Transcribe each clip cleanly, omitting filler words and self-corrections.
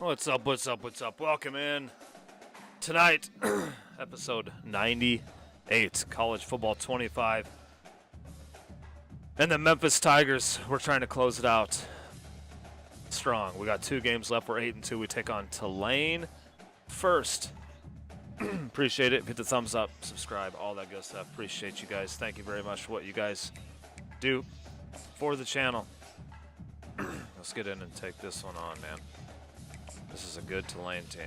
What's up, what's up, what's up? Welcome in. Tonight, episode 98, College Football 25. And the Memphis Tigers, we're trying to close it out strong. We got 2 games left. We're 8-2. We take on Tulane first. Appreciate it. Hit the thumbs up, subscribe, all that good stuff. Appreciate you guys. Thank you very much for what you guys do for the channel. Let's get in and take this one on, man. This is a good Tulane team.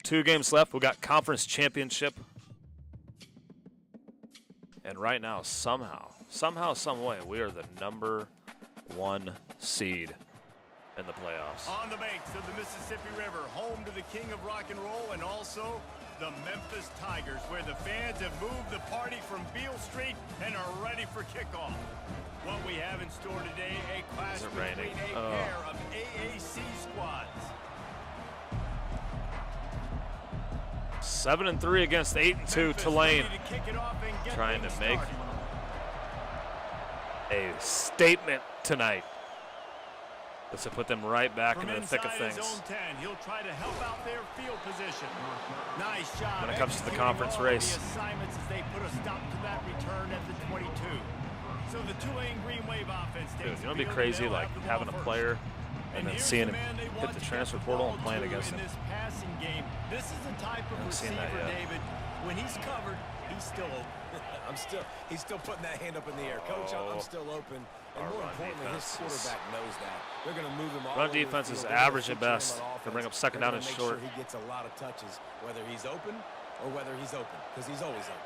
Two games left. We got conference championship. And right now, somehow, some way, we are the #1 seed in the playoffs. On the banks of the Mississippi River, home to the king of rock and roll and also the Memphis Tigers, where the fans have moved the party from Beale Street and are ready for kickoff. What we have in store today, a clash between a pair of AAC squads. 7-3 against 8-2 Tulane. Trying to make a statement tonight. This will put them right back into the thick of things. He'll try to help out their field position. Nice job when it comes to the conference race. The assignments as they put a stop to that return at the 22. So the Tulane Green Wave offense takes. Dude, you know what'd be crazy, like having a player and then seeing him hit the transfer portal and playing against him. This is the type of receiver, David. When he's covered, he's still open. He's still putting that hand up in the air. Coach, I'm still open. And more importantly, his quarterback knows that. They're going to move him all. Run defense is average at best. They bring up second down and short. He gets a lot of touches, whether he's open or whether he's open, because he's always open.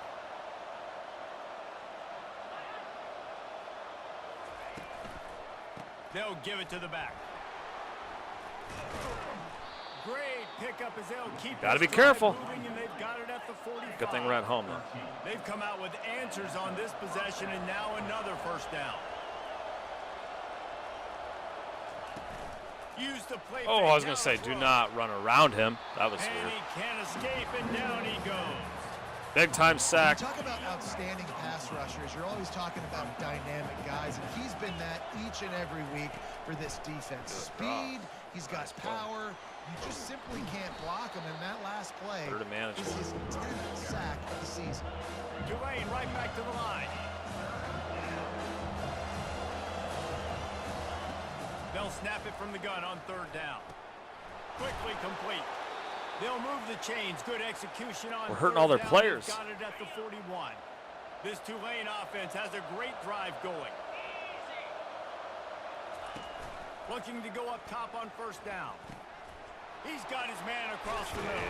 They'll give it to the back. Great pickup as they'll keep. Got to be careful. Got it at the 45. Good thing we're at home, though. They've come out with answers on this possession, and now another first down. Use the play. Oh, I was going to say, do not run around him. That was weird. He can't escape, and down he goes. Big time sack. You talk about outstanding pass rushers. You're always talking about dynamic guys, and he's been that each and every week for this defense. Speed, he's got power. You just simply can't block him. And that last play is his 10th sack of the season. Tulane right back to the line. They'll snap it from the gun on 3rd down. Quickly complete. They'll move the chains. Good execution on. We're hurting all their players. Got it at the 41. This Tulane offense has a great drive going. Looking to go up top on 1st down. He's got his man across the middle.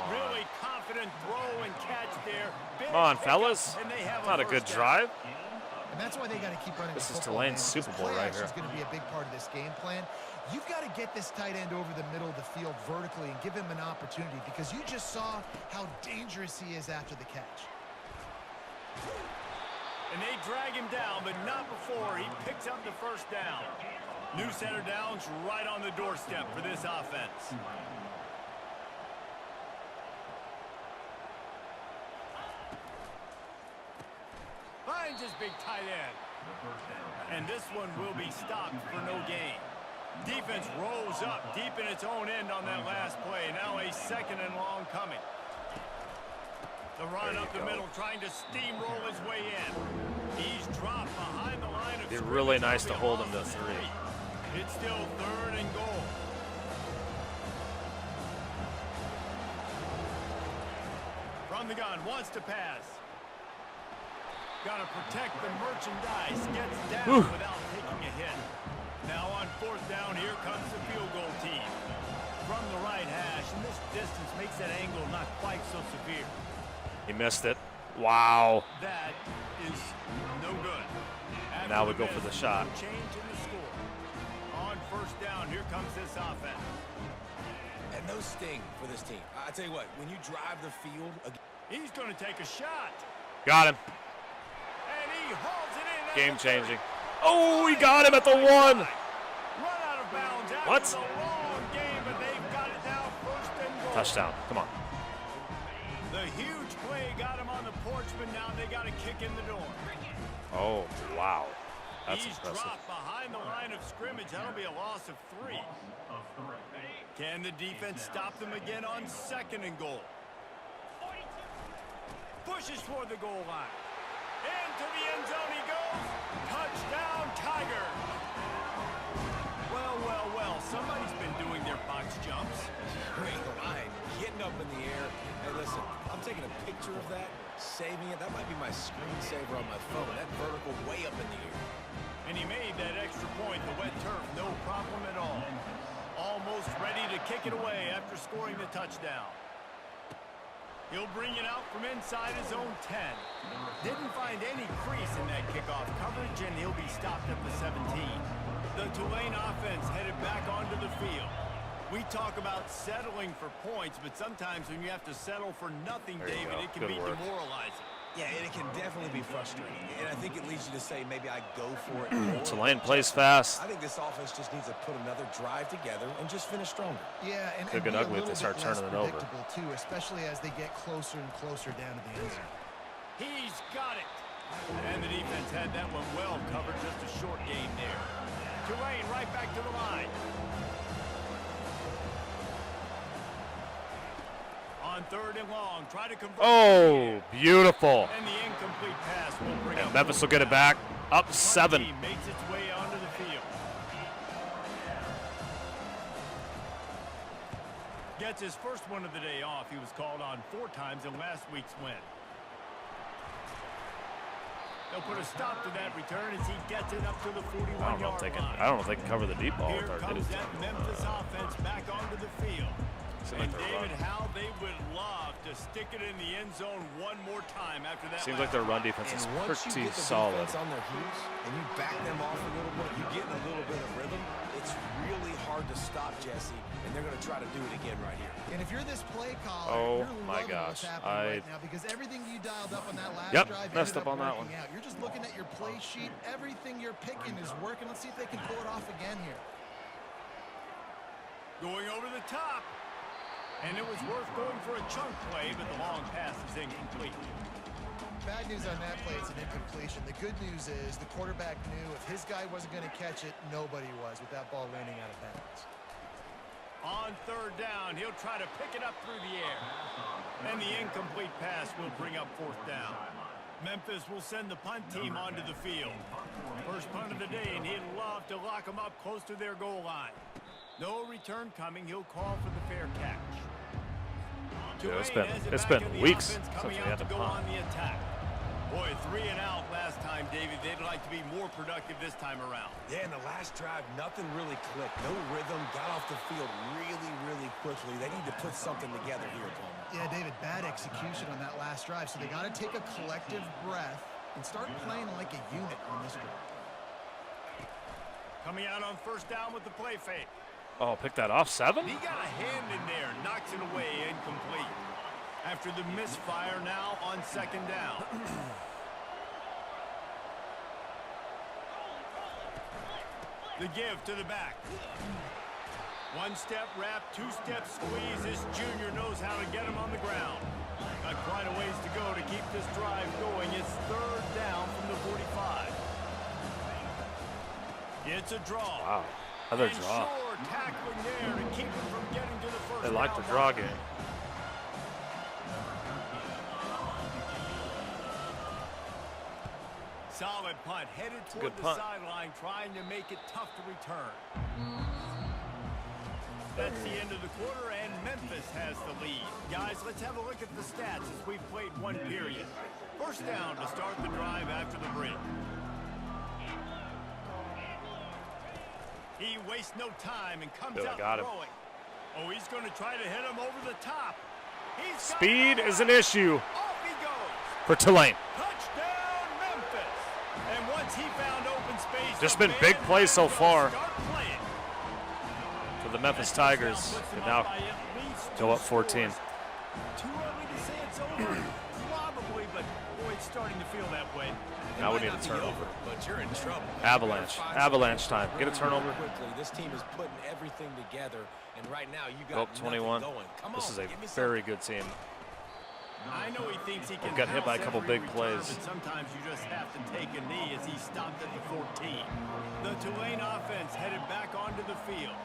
Really confident throw and catch there. Come on, fellas. It's not a good drive. And that's why they got to keep running. This is Tulane's Super Bowl right here. It's going to be a big part of this game plan. You've got to get this tight end over the middle of the field vertically and give him an opportunity, because you just saw how dangerous he is after the catch. And they drag him down, but not before he picks up the 1st down. New center downs right on the doorstep for this offense. Finds his big tight end. And this one will be stopped for no gain. Defense rolls up deep in its own end on that last play. Now a 2nd and long coming. The run up the middle, trying to steamroll his way in. He's dropped behind the line of It'd be really nice to hold him to 3. It's still 3rd and goal. From the gun, wants to pass. Got to protect the merchandise. Gets down without taking a hit. Now on 4th down, here comes the field goal team. From the right hash, and this distance makes that angle not quite so severe. He missed it. Wow. That is no good. Now we go for the shot. Change in the score. On 1st down, here comes this offense. And no sting for this team. I tell you what, when you drive the field, he's going to take a shot. Got him. And he hauls it in. Game changing. Oh, we got him at the 1. Run out of bounds. What? The long game, but they've got it now. 1st and goal. Touchdown. Come on. The huge play got him on the porch, but now they got a kick in the door. Oh, wow. That's He's impressive. dropped behind the line of scrimmage. That'll be a loss of 3. Can the defense stop them again on 2nd and goal? Pushes for the goal line. Into the end zone he goes. Touchdown, Tiger. Well, well, well. Somebody's been doing their box jumps. Great line, getting up in the air. Hey, listen, I'm taking a picture of that, saving it. That might be my screensaver on my phone. That vertical way up in the air. And he made that extra point, the wet turf, no problem at all. Almost ready to kick it away after scoring the touchdown. He'll bring it out from inside his own 10. Didn't find any crease in that kickoff coverage, and he'll be stopped at the 17. The Tulane offense headed back onto the field. We talk about settling for points, but sometimes when you have to settle for nothing, David, it can be demoralizing. Yeah, and it can definitely be frustrating. And I think it leads you to say maybe I go for it more. Tulane plays fast. I think this offense just needs to put another drive together and just finish stronger. Yeah, and could get ugly if they start turning it over. Too, especially as they get closer and closer down to the end zone. He's got it. And the defense had that one well covered, just a short gain there. Tulane right back to the line. On 3rd and long, try to convert. Oh, beautiful. And the incomplete pass will bring And up Memphis will get it back. Up 7. Team makes its way onto the field. Gets his first one of the day off. He was called on 4 times in last week's win. They'll put a stop to that return as he gets it up to the 41-yard line. I don't know if they can cover the deep ball Here with our comes that Memphis offense back onto the field. And David, how they would love to stick it in the end zone one more time after that. Seems like their run defense is pretty solid. Once you get the defense on their heels and you back them off a little bit, you get in a little bit of rhythm, it's really hard to stop, Jesse, and they're going to try to do it again right here. And if you're this play caller, Oh you're my loving gosh, what's happening right now because everything you dialed up on that last drive messed ended up on that one. out. You're just looking at your play sheet. Everything you're picking is working. Let's see if they can pull it off again here. Going over the top. And it was worth going for a chunk play, but the long pass is incomplete. Bad news on that play, it's an incompletion. The good news is the quarterback knew if his guy wasn't going to catch it, nobody was with that ball landing out of bounds. On 3rd down, he'll try to pick it up through the air. And the incomplete pass will bring up 4th down. Memphis will send the punt team onto the field. First punt of the day, and he'd love to lock them up close to their goal line. No return coming. He'll call for the fair catch. Dude, it's been weeks since we had to go punt. on the attack. Boy, 3 and out last time, David. They'd like to be more productive this time around. Yeah, in the last drive, nothing really clicked. No rhythm, got off the field really, really quickly. They need to put something together here, Palmer. Yeah, David, bad execution on that last drive. So they got to take a collective breath and start playing like a unit on this drive. Coming out on 1st down with the play fake. Oh, pick that off 7? He got a hand in there, knocks it away, incomplete. After the misfire, now on 2nd down. The give to the back. 1-step wrap, 2-step squeeze. This junior knows how to get him on the ground. Got quite a ways to go to keep this drive going. It's 3rd down from the 45. It's a draw. Wow, another draw. Sure, tackling there to keep him from getting to the 1st They like the draw game. Solid punt, headed toward the sideline, trying to make it tough to return. That's the end of the quarter, and Memphis has the lead. Guys, let's have a look at the stats as we've played 1 period. 1st down to start the drive after the break. He wastes no time and comes out throwing. Oh, he's going to try to hit him over the top. Speed is an issue Off he goes. for Tulane. Touchdown, Memphis. And once he found open space, Just been big plays so far for the Memphis Tigers. Can now go up 14. Too early to say it's over, probably, but boy, it's starting to feel that way. Now we need a turnover. But you're in trouble. Avalanche time. Get a turnover. Quickly. This team is putting everything together, and right now you Go got up 21. going. Come This on, is a give me very good team. I know he thinks he can got hit by a couple every big return, plays. but sometimes you just have to take a knee as he stopped at the 14. The Tulane offense headed back onto the field.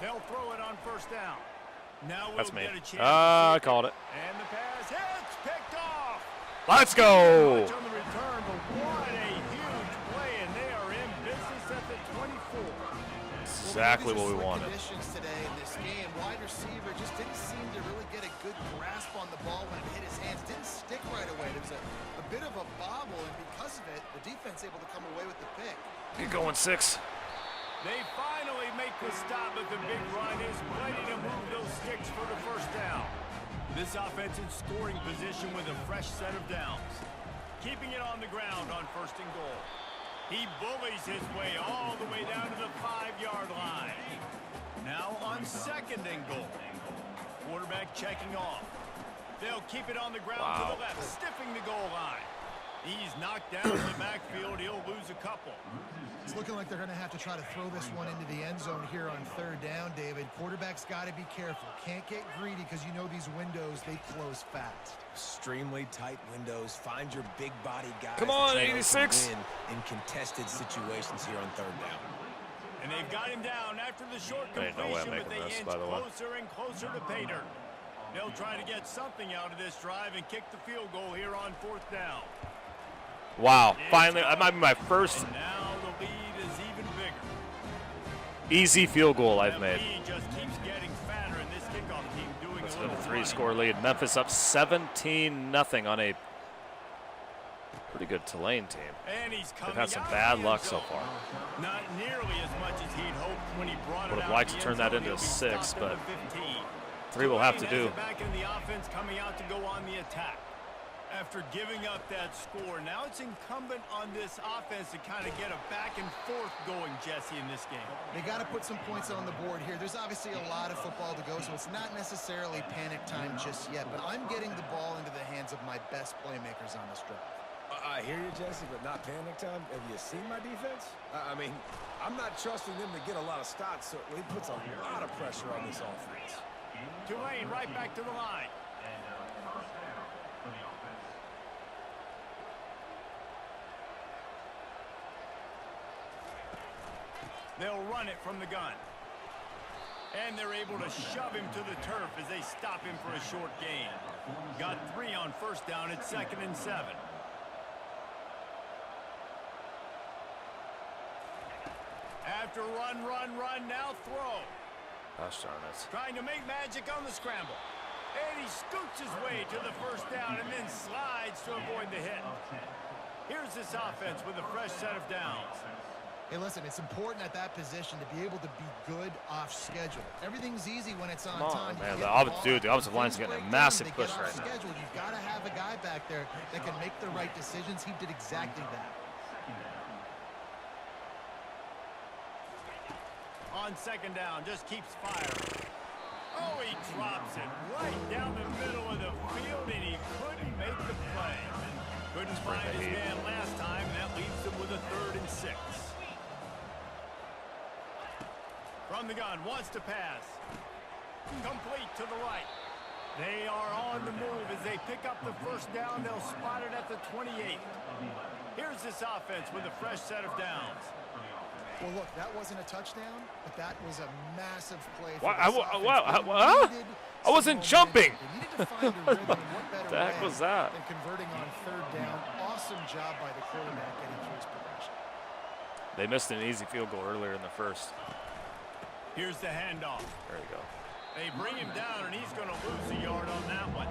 They'll throw it on first down. Now we'll That's me. get a chance. I called it. And the pass hits, picked off. Let's go. Much on the return, but what a huge play, and they are in business at the 24. Exactly what we wanted. Conditions today in this game, wide receiver just didn't seem to really get a good grasp on the ball when it hit his hands. Didn't stick right away. There was a bit of a bobble, and because of it, the defense able to come away with the pick. Get going 6. They finally make the stop, but the big run is plenty to move those sticks for the first down. This offense in scoring position with a fresh set of downs. Keeping it on the ground on first and goal. He bullies his way all the way down to the 5-yard line. Now on second and goal. Quarterback checking off. They'll keep it on the ground to the left, stiffing the goal line. He's knocked down in the backfield. He'll lose a couple. It's looking like they're going to have to try to throw this one into the end zone here on third down, David. Quarterback's got to be careful. Can't get greedy because you know these windows, they close fast. Extremely tight windows. Find your big body guys. Come on, that you know 86. can win in contested situations here on third down. And they've got him down after the short Ain't no way I'm completion, but making they this, inch by the way. closer and closer to pay dirt. They'll try to get something out of this drive and kick the field goal here on fourth down. Wow, finally, that might be my first And now the lead is even bigger. easy field goal I've That made. lead just keeps getting fatter, and this kickoff team doing It's a been little a running. 3-score lead. Memphis up 17-0 on a pretty good Tulane team. And he's They've coming had some out bad of the luck end so zone. far. Not nearly as much as he'd hoped when he brought it Would have out liked of to the turn end that zone. into He'll be 6, stopped but at the 15. 3 will have to Tulane has do. it back in the offense coming out to go on the attack. After giving up that score, now it's incumbent on this offense to kind of get a back and forth going, Jesse, in this game. They got to put some points on the board here. There's obviously a lot of football to go, so it's not necessarily panic time just yet, but I'm getting the ball into the hands of my best playmakers on this drive. I hear you, Jesse, but not panic time. Have you seen my defense? I mean, I'm not trusting them to get a lot of stops, so he puts a lot of pressure on this offense. Tulane right back to the line. They'll run it from the gun. And they're able to shove him to the turf as they stop him for a short gain. Got 3 on first down at 2nd and 7. After run, now throw. Gosh darn it. Trying to make magic on the scramble. And he scoots his way to the first down and then slides to avoid the hit. Here's this offense with a fresh set of downs. Hey, listen, it's important at that position to be able to be good off schedule. Everything's easy when it's on Come on, time. man. You The get offensive ball. line's Things getting a break down, massive they push get off right now. schedule. You've got to have a guy back there that can make the right decisions. He did exactly that. On second down, just keeps firing. Oh, he drops it right down the middle of the field, and he couldn't make the play. Couldn't find his man last time, and that leaves him with a 3rd and 6. From the gun, wants to pass. Complete to the right. They are on the move as they pick up the first down. They'll spot it at the 28. Here's this offense with a fresh set of downs. Well, look, that wasn't a touchdown, but that was a massive play for What? this offense. What? They needed I wasn't some momentum. jumping. They needed to find a rhythm, and what better The heck way was that? than converting on third down. Awesome job by the quarterback getting through his progression. They missed an easy field goal earlier in the first. Here's the handoff. There you go. They bring him down, and he's going to lose a yard on that one.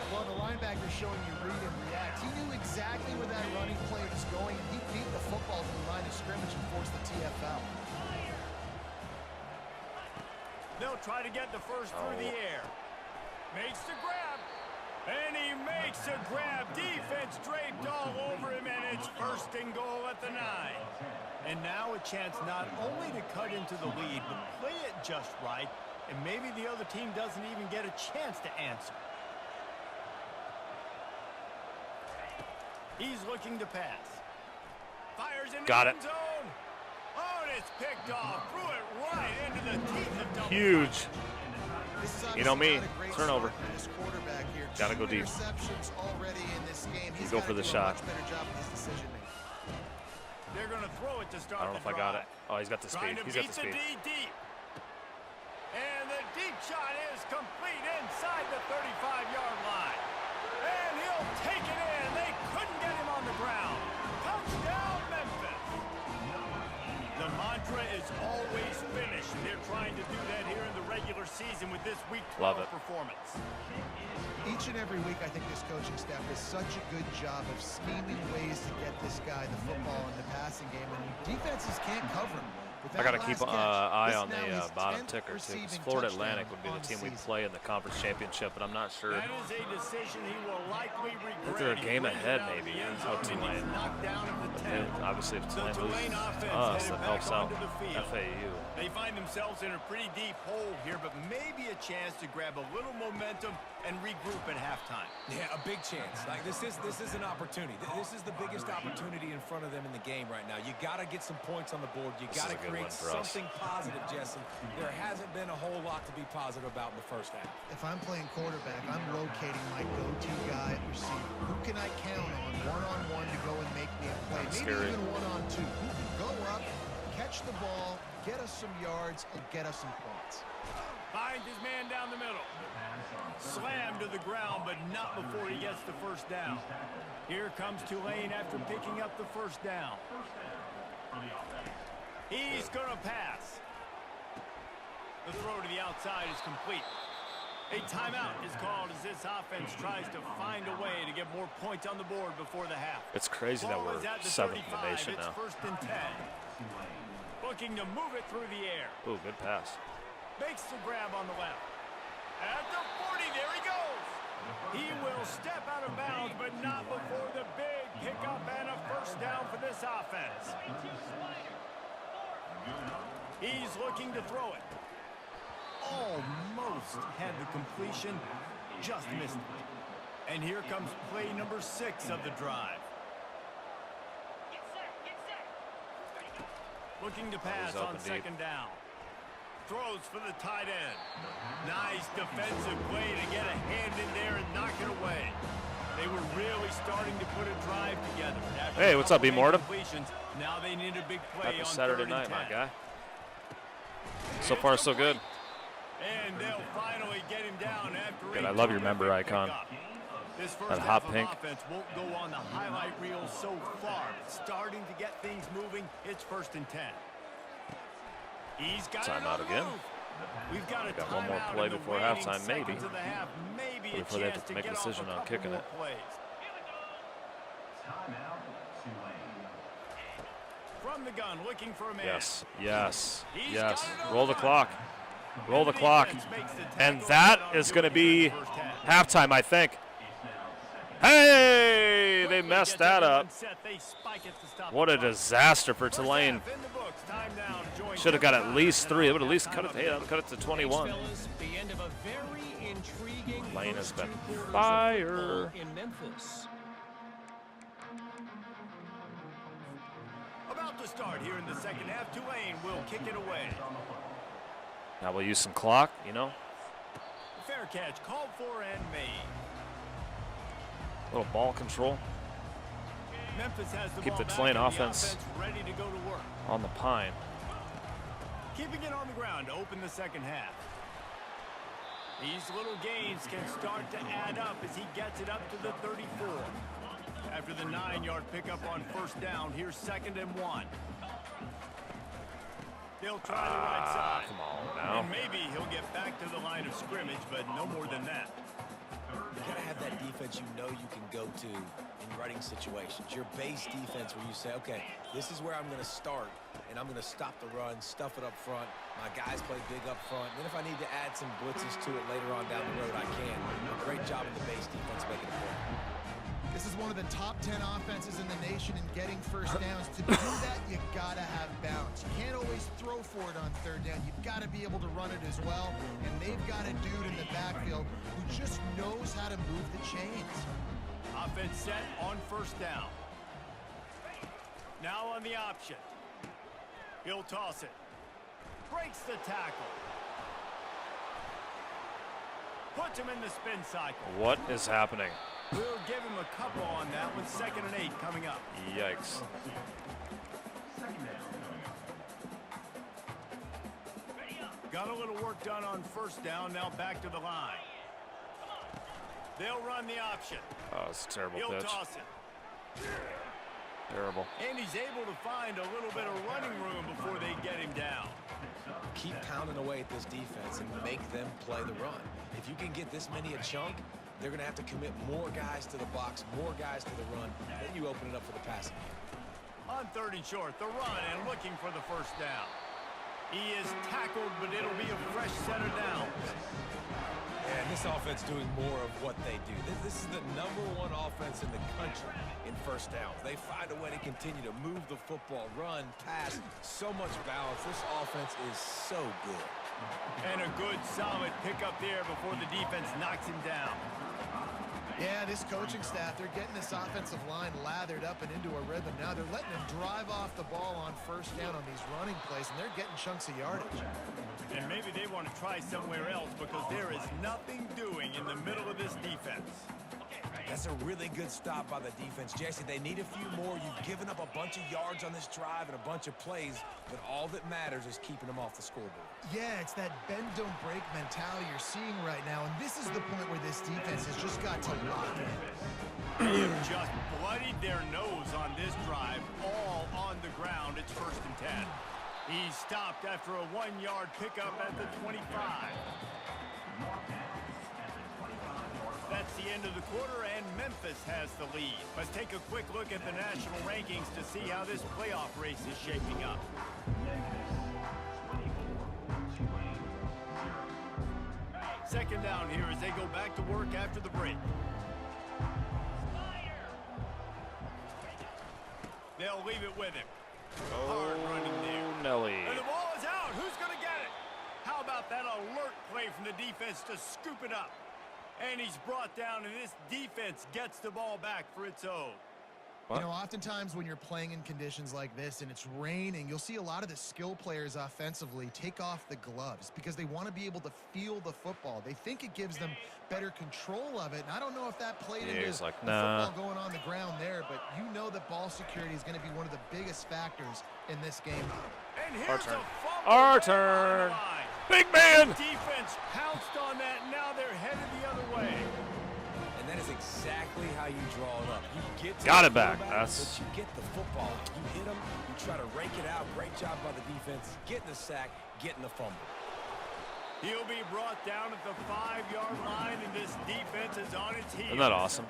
Well, the linebacker's showing you read and react. He knew exactly where that running play was going, and he beat the football to the line of scrimmage and forced the TFL. They'll try to get the first through the air. Makes the grab. And he makes a grab. Defense draped all over him, and it's 1st and goal at the 9. And now a chance not only to cut into the lead, but play it just right, and maybe the other team doesn't even get a chance to answer. He's looking to pass. Fires into Got the it. end zone. Oh, and it's picked off. Threw it right into the teeth of double. Huge. You know me, turnover. Gotta go deep. You go for the shot. They're going to throw it to start. I don't know if I got it. Oh, he's got the speed. He's got the speed. Deep. And the deep shot is complete inside the 35-yard line. And he'll take it in. They couldn't get him on the ground. Touchdown, Memphis. The mantra is always finish. They're trying to do that here in the regular season with this Week 12 performance. Each and every week, I think this coaching staff does such a good job of scheming ways to get this guy the football in the passing game, and defenses can't cover him. I got to keep an eye on the bottom ticker, too, because Florida Atlantic would be the team we play in the conference championship, but I'm not sure. That is a decision he will likely regret. I think they're a game ahead, maybe, of Tulane. Obviously, if Tulane loses us, that helps out FAU. They find themselves in a pretty deep hole here, but maybe a chance to grab a little momentum and regroup at halftime. Yeah, a big chance. Like this is an opportunity. This is the biggest opportunity in front of them in the game right now. You got to get some points on the board. You got to create something positive, Jesse. There hasn't been a whole lot to be positive about in the first half. If I'm playing quarterback, I'm rotating my go-to guy at receiver. Who can I count on one-on-one to go and make me a play? Maybe even one-on-two. Who can go up, catch the ball, get us some yards, and get us some points? Finds his man down the middle. Slammed to the ground, but not before he gets the first down. Here comes Tulane after picking up the first down. He's going to pass. The throw to the outside is complete. A timeout is called as this offense tries to find a way to get more points on the board before the half. It's crazy that we're 7th in the nation now. It's 1st and 10. Looking to move it through the air. Ooh, good pass. Makes the grab on the left. At the 40, there he goes. He will step out of bounds, but not before the big pickup and a first down for this offense. He's looking to throw it. Almost had the completion, just missed it. And here comes play number 6 of the drive. Looking to pass on 2nd down. Throws for the tight end. Nice defensive play to get a hand in there and knock it away. They were really starting to put a drive together. Hey, what's up, B. Mortem? Now they need a big play on Saturday night, my guy. So far, so good. And they'll finally get him down after good, I love your member icon. That hot pink. Offense won't go on the highlight reel so far. Starting to get things moving. It's 1st and 10. He's got time out again. We've got one more play before halftime, maybe. Before they have to make a decision on kicking it. From the gun, looking for a man. Yes, yes, yes. Roll the clock. Roll the clock. And that is going to be halftime, I think. Hey, they messed that up. What a disaster for Tulane. Should have got at least 3. It would at least cut it to 21. Tulane has been fire. In Memphis. About to start here in the second half. Tulane will kick it away. Now we'll use some clock, you know. Fair catch called for and made. Little ball control. Memphis has the Keep ball the Tulane back offense ready to go to work. On the pine. Keeping it on the ground to open the second half. These little gains can start to add up as he gets it up to the 34. After the 9-yard pickup on 1st down, here's 2nd and 1. They'll try the right side. Come on now. And maybe he'll get back to the line of scrimmage, but no more than that. You got to have that defense you know you can go to in running situations. Your base defense where you say, okay, this is where I'm going to start, and I'm going to stop the run, stuff it up front. My guys play big up front. Then if I need to add some blitzes to it later on down the road, I can. A great job in the base defense making a play. This is one of the top 10 offenses in the nation in getting first downs. To do that, you got to have balance. You can't always throw for it on 3rd down. You've got to be able to run it as well. And they've got a dude in the backfield who just knows how to move the chains. Offense set on 1st down. Now on the option. He'll toss it. Breaks the tackle. Puts him in the spin cycle. What is happening? We'll give him a couple on that with 2nd and 8 coming up. Yikes. Got a little work done on 1st down. Now back to the line. They'll run the option. Oh, it's a terrible He'll pitch. toss it. Terrible. And he's able to find a little bit of running room before they get him down. Keep pounding away at this defense and make them play the run. If you can get this many a chunk, they're going to have to commit more guys to the box, more guys to the run. Then you open it up for the passing game. On 3rd and short, the run and looking for the 1st down. He is tackled, but it'll be a fresh set of downs. And this offense doing more of what they do. This is the #1 offense in the country in 1st downs. They find a way to continue to move the football, run, pass, so much balance. This offense is so good. And a good, solid pickup there before the defense knocks him down. Yeah, this coaching staff, they're getting this offensive line lathered up and into a rhythm. Now they're letting them drive off the ball on 1st down on these running plays, and they're getting chunks of yardage. And maybe they want to try somewhere else because there is nothing doing in the middle of this defense. That's a really good stop by the defense. Jesse, they need a few more. You've given up a bunch of yards on this drive and a bunch of plays, but all that matters is keeping them off the scoreboard. Yeah, it's that bend, don't break mentality you're seeing right now, and this is the point where this defense has just got to lock in. They have just bloodied their nose on this drive, all on the ground. It's 1st and 10. He stopped after a 1-yard pickup at the 25. That's the end of the quarter, and Memphis has the lead. Let's take a quick look at the national rankings to see how this playoff race is shaping up. Second down here as they go back to work after the break. They'll leave it with him. Hard running there. Nelly. And the ball is out. Who's going to get it? How about that alert play from the defense to scoop it up? And he's brought down, and this defense gets the ball back for its own. You know, oftentimes when you're playing in conditions like this and it's raining, you'll see a lot of the skill players offensively take off the gloves because they want to be able to feel the football. They think it gives them better control of it. And I don't know if that played into he's like, the nah. football going on the ground there, but you know that ball security is going to be one of the biggest factors in this game. And here's Our turn. a fumble Our on turn. the line. Big man. Defense pounced on that. Now they're headed the other way. And that is exactly how you draw it up. You get to Got the it back. quarterback, That's- but you get the football. You hit them, you try to rake it out. Great job by the defense. Getting the sack, getting the fumble. He'll be brought down at the 5-yard line, and this defense is on its heels. Isn't that awesome?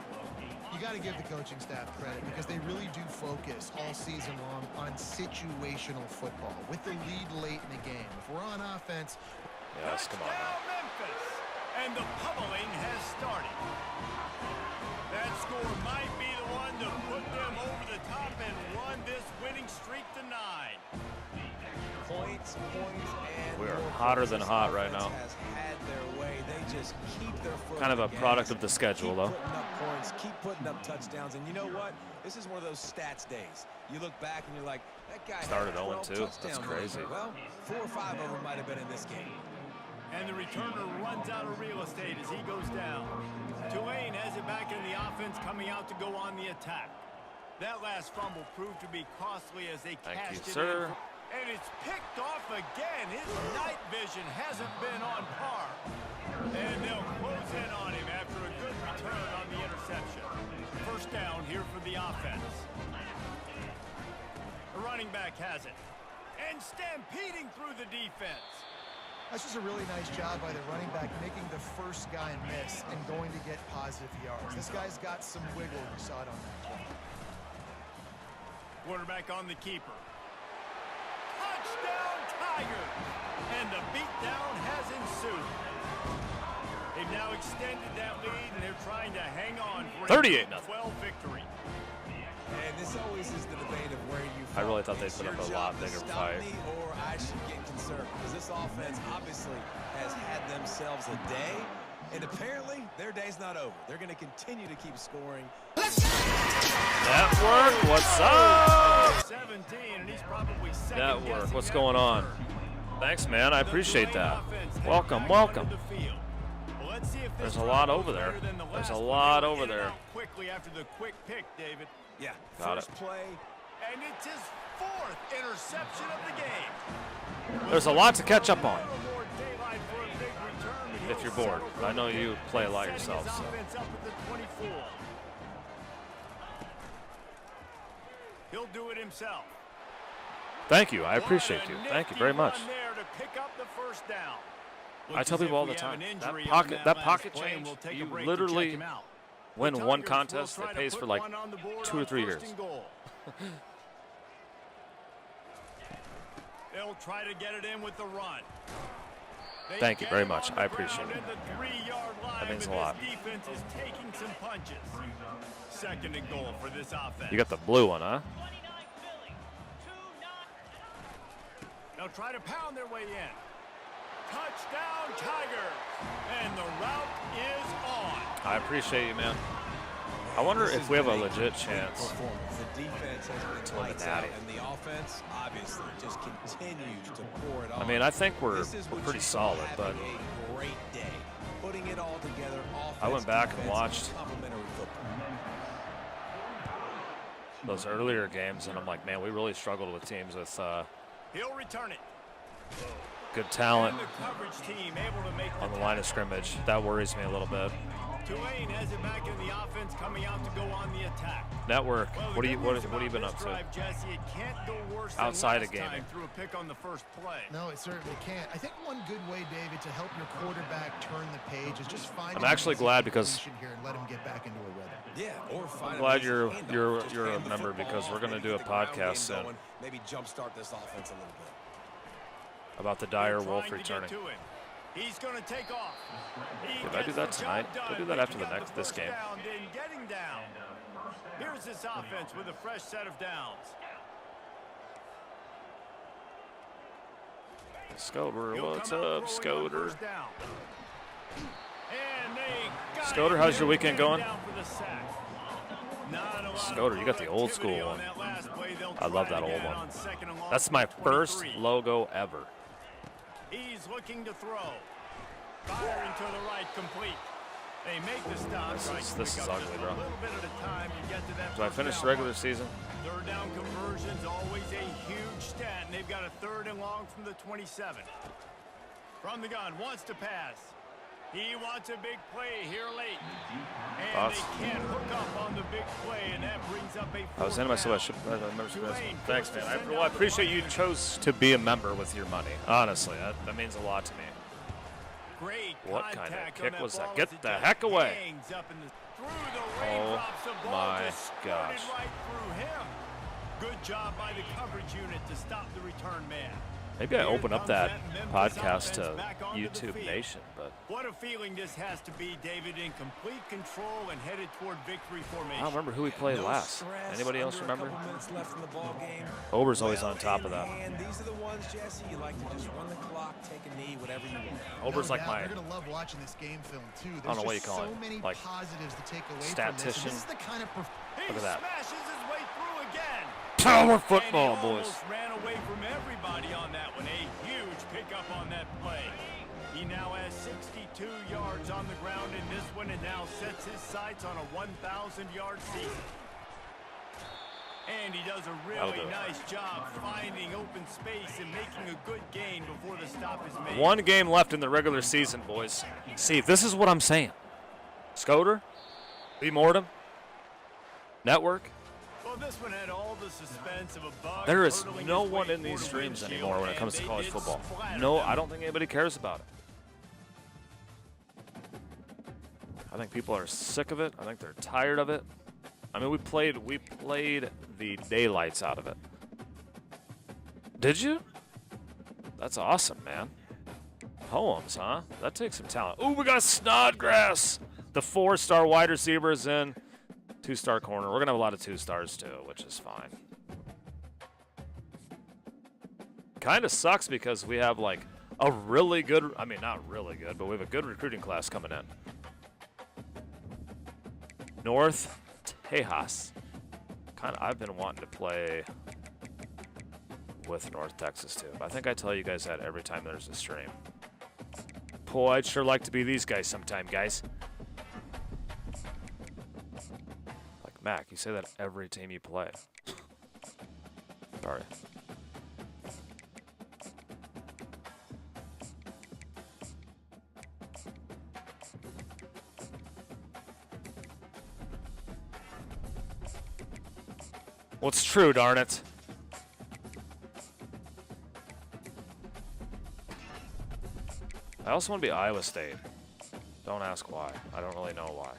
You got to give the coaching staff credit because they really do focus all season long on situational football with the lead late in the game. If we're on offense, Yes, come on. Touchdown, Memphis. And the pummeling has started. That score might be the one to put them over the top and run this winning streak to 9. Points, and We are more hotter points. than This hot right offense now. Has had their way. They just keep their foot Kind of on a the product gas, of the schedule, keep though. putting up points, keep putting up touchdowns, and you know what? This is one of those stats days. You look back and you're like, that guy Started had 12 0-2. That's touchdowns. crazy. Well, 4 or 5 of them might have been in this game. And the returner runs out of real estate as he goes down. Tulane has it back in the offense, coming out to go on the attack. That last fumble proved to be costly as they Thank cashed you, it sir. in. And it's picked off again. His night vision hasn't been on par. And they'll close in on him after a good return on the interception. First down here for the offense. The running back has it. And stampeding through the defense. that's just a really nice job by the running back making the first guy miss and going to get positive yards. This guy's got some wiggle. You saw it on that play. Quarterback on the keeper. Touchdown, Tigers! And the beatdown has ensued. They've now extended that lead, and they're trying to hang on for a 38-0. 12 victory. And this always is the debate of where you I really fall. thought they'd It's put your up a job lot to bigger stop fight. me, or I should get concerned, because this offense obviously has had themselves a day, and apparently their day's not over. They're going to continue to keep scoring. Network, what's up? 17, and he's probably second Network, guessing what's that going on? return. Thanks, man. I The appreciate Tulane that. offense heading Welcome, back welcome. onto the field. Well, let's see if There's a lot over there. There's a lot over there. Quickly after the quick pick, David. Yeah, Got first play. And it's his 4th interception of the game. There's a lot to catch up on. If you're bored. I know you play a lot yourself. So. He'll do it himself. Thank you. I appreciate you. Thank you very much. I tell people all the time, that pocket change, you literally win one contest that pays for like 2 or 3 years. They'll try to get it in with the run. Thank you very much. I appreciate it. That means a lot. Defense is taking some punches. 2nd and goal for this offense. You got the blue one, huh? They'll try to pound their way in. Touchdown, Tigers. And the route is on. I appreciate you, man. I wonder if we have a legit chance The defense has to win the natty. and the offense obviously just continues to pour it on. I mean, I think we're This is what pretty you solid, call but having a great day. Putting it all together. I went back and defense, watched complementary football. those earlier games, and I'm like, man, we really struggled with teams with He'll return it. good talent And the coverage team able to make on the line of scrimmage. That worries me a little bit. Tulane has it back in the offense, coming out to go on the attack. Network, Well, what the have good news you been about up this to? drive, Jesse, it can't go worse than Outside of last time gaming. through a pick on the first play. No, it certainly can't. I think one good way, David, to help your quarterback turn the page is just find. I'm actually glad because here and let him get back into a rhythm. Yeah, or find I'm glad a you're handoff. Just hand a the member football because we're off going to and do a get the ground podcast game soon going. Maybe jumpstart this offense a little bit. about the They're dire wolf trying to get returning. to it. He's going to take off. He Did I do gets that the tonight? job I'll do done, that after the picking up next this first game. down, then getting down. Here's this offense with a fresh set of downs. Scoter, He'll what's come out up, throwing on Scoter? first down. And they got Scoter, him. how's your He'll weekend get him going? down for the sack. Not a lot of Scoter, you got the old school productivity on one. that last play. They'll I love try that to old get it one. on 2nd and long That's from my the first 23. logo ever. He's looking to throw. Firing to the right, complete. They make the stop. This is ugly, bro. A little bit at a time, you get to that Do I first finish down the regular mark. season? 3rd down conversion's always a huge stat, and they've got a 3rd and long from the 27. From the gun, wants to pass. He wants a big play here late. And Thoughts? they can't hook up on the big play, and that brings up a I was into myself. I should. Thanks, man. I appreciate you chose to be a member with your money. Honestly, that means a lot to me. Great What kind of contact kick on was that? ball Get as it the just heck away. hangs up in the, through the Oh raindrops, the ball my just skirted gosh. right through him. Good job by the coverage unit to stop the return man. Maybe I Here open up comes that Memphis podcast offense to back onto the YouTube field. Nation, but What a feeling this has to be, David, in complete control and headed toward victory formation. I don't remember who we played No last. stress, Anybody else under a remember? couple minutes left in the ball game. Ober's always Well on top in of that. hand. These are the ones, Jesse, you like to just run the clock, take a knee, whatever you want. Ober's No like doubt, my You're gonna love watching this game film too. There's I don't know what you just call so it, many like positives to take away from this. statistician. And this is the kind of He Look at that. smashes his way through again. power And football, he boys. almost ran away from everybody on that one. A huge pickup on that play. He now has 62 yards on the ground in this one and now sets his sights on a 1,000-yard season. And he does a That'll really do it. nice job finding open space and making a good gain before the stop is made. One game left in the regular season, boys. See, this is what I'm saying. Scoter, Lee Mortem, Network. Well, this one had all the suspense of a bug. There is hurtling no his one way in these toward a streams windshield, anymore when it and comes to they college did football. splatter No, them. I don't think anybody cares about it. I think people are sick of it. I think they're tired of it. I mean, we played the daylights out of it. Did you? That's awesome, man. Poems, huh? That takes some talent. Ooh, we got Snodgrass. The 4-star wide receivers in. 2-star corner. We're going to have a lot of 2-stars too, which is fine. Kind of sucks because we have like a really good, I mean, not really good, but we have a good recruiting class coming in. North Tejas. I've been wanting to play with North Texas too. But I think I tell you guys that every time there's a stream. Boy, I'd sure like to be these guys sometime, guys. Like, Mac, you say that every team you play. Sorry. Well, it's true, darn it. I also want to be Iowa State. Don't ask why. I don't really know why.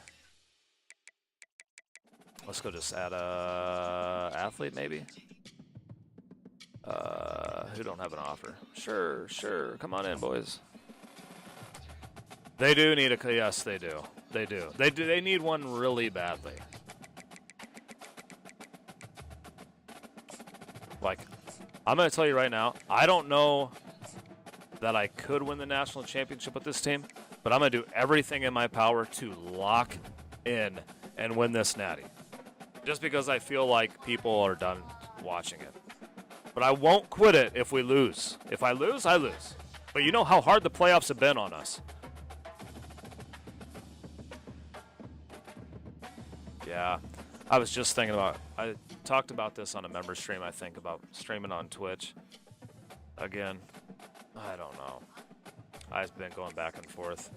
Let's go just add a athlete, maybe? Who don't have an offer? Sure, sure. Come on in, boys. They do need a... Yes, they do. They do. They need one really badly. Like, I'm going to tell you right now, I don't know that I could win the national championship with this team, but I'm going to do everything in my power to lock in and win this natty. Just because I feel like people are done watching it. But I won't quit it if we lose. If I lose, I lose. But you know how hard the playoffs have been on us. Yeah. I was just thinking about, I talked about this on a member stream, I think, about streaming on Twitch. Again, I don't know. I've been going back and forth.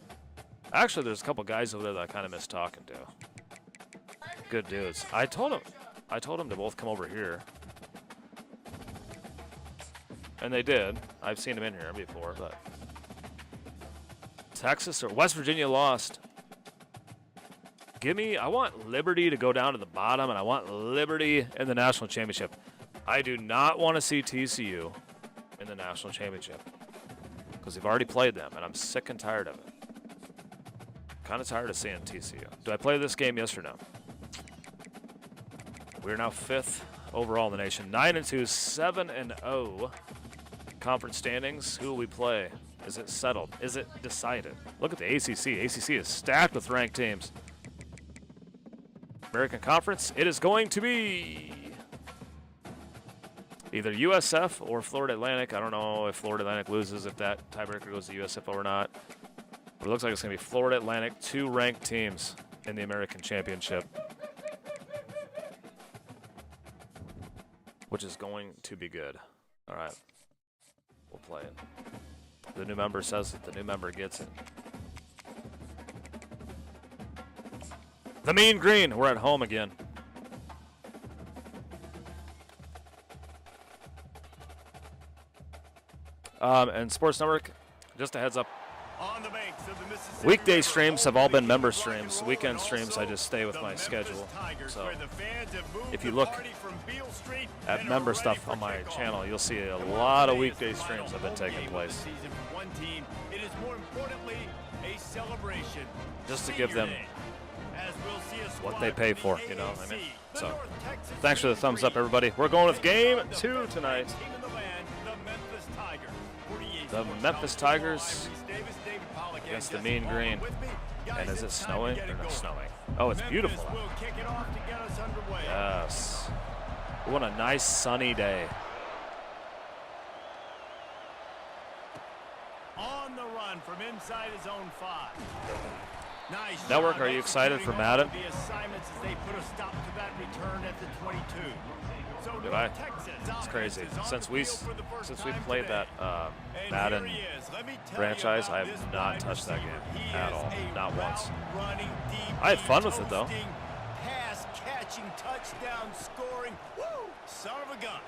Actually, there's a couple guys over there that I kind of miss talking to. Good dudes. I told them to both come over here. And they did. I've seen them in here before, but Texas or West Virginia lost. I want Liberty to go down to the bottom, and I want Liberty in the national championship. I do not want to see TCU in the national championship because they've already played them, and I'm sick and tired of it. Kind of tired of seeing TCU. Do I play this game? Yes or no? We're now 5th overall in the nation. 9-2, 7-0 conference standings. Who will we play? Is it settled? Is it decided? Look at the ACC. ACC is stacked with ranked teams. American Conference, it is going to be either USF or Florida Atlantic. I don't know if Florida Atlantic loses, if that tiebreaker goes to USF or not. But it looks like it's going to be Florida Atlantic, 2 ranked teams in the American Championship, which is going to be good. All right, we'll play it. The new member says it. The new member gets it. The Mean Green, we're at home again. And Sports Network, just a heads up. On the banks of the Mississippi Weekday River, streams have all been member streams. Weekend streams, I just stay with my schedule. So if you look at member stuff on my channel, you'll see a lot of weekday streams have been taking place. It is more importantly a celebration. Just to give them what they pay for, you know what I mean? So, thanks for the thumbs up, everybody. We're going with game 2 tonight. The Memphis Tigers against the Mean Green. And is it snowing or not snowing? Oh, it's beautiful. Yes. What a nice sunny day. On the run from inside his own 5. Nice Network, are you excited for Madden? The assignments as they put a stop to that return at the 22. So Did I? It's crazy. Since we played that Madden franchise, I have not touched that game at all. Not once. I had fun with it though. Pass catching, touchdown scoring. Woo! Son of a gun.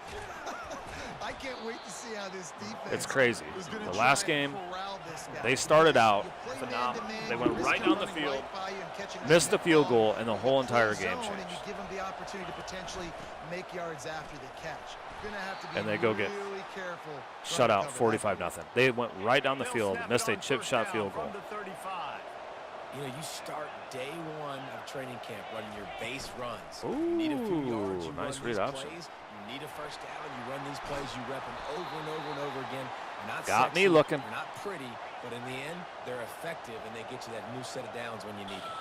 I can't wait to see how this defense. It's crazy. The last game, they started out phenomenal. They went right down the field, missed the field goal, and the whole entire game changed. And you give them the opportunity to potentially make yards after the catch. You're gonna have to be and they go get really careful. shut out 45-0. They went right down the field, missed a chip shot field goal. You know, you start day 1 of training camp running your base runs. Ooh, you need a few yards, you nice run read these option. Plays, you need a first down, you run these plays, you rep them over and over and over again. They're not Got sexy, me looking. They're not pretty, but in the end, they're effective, and they get you that new set of downs when you need it.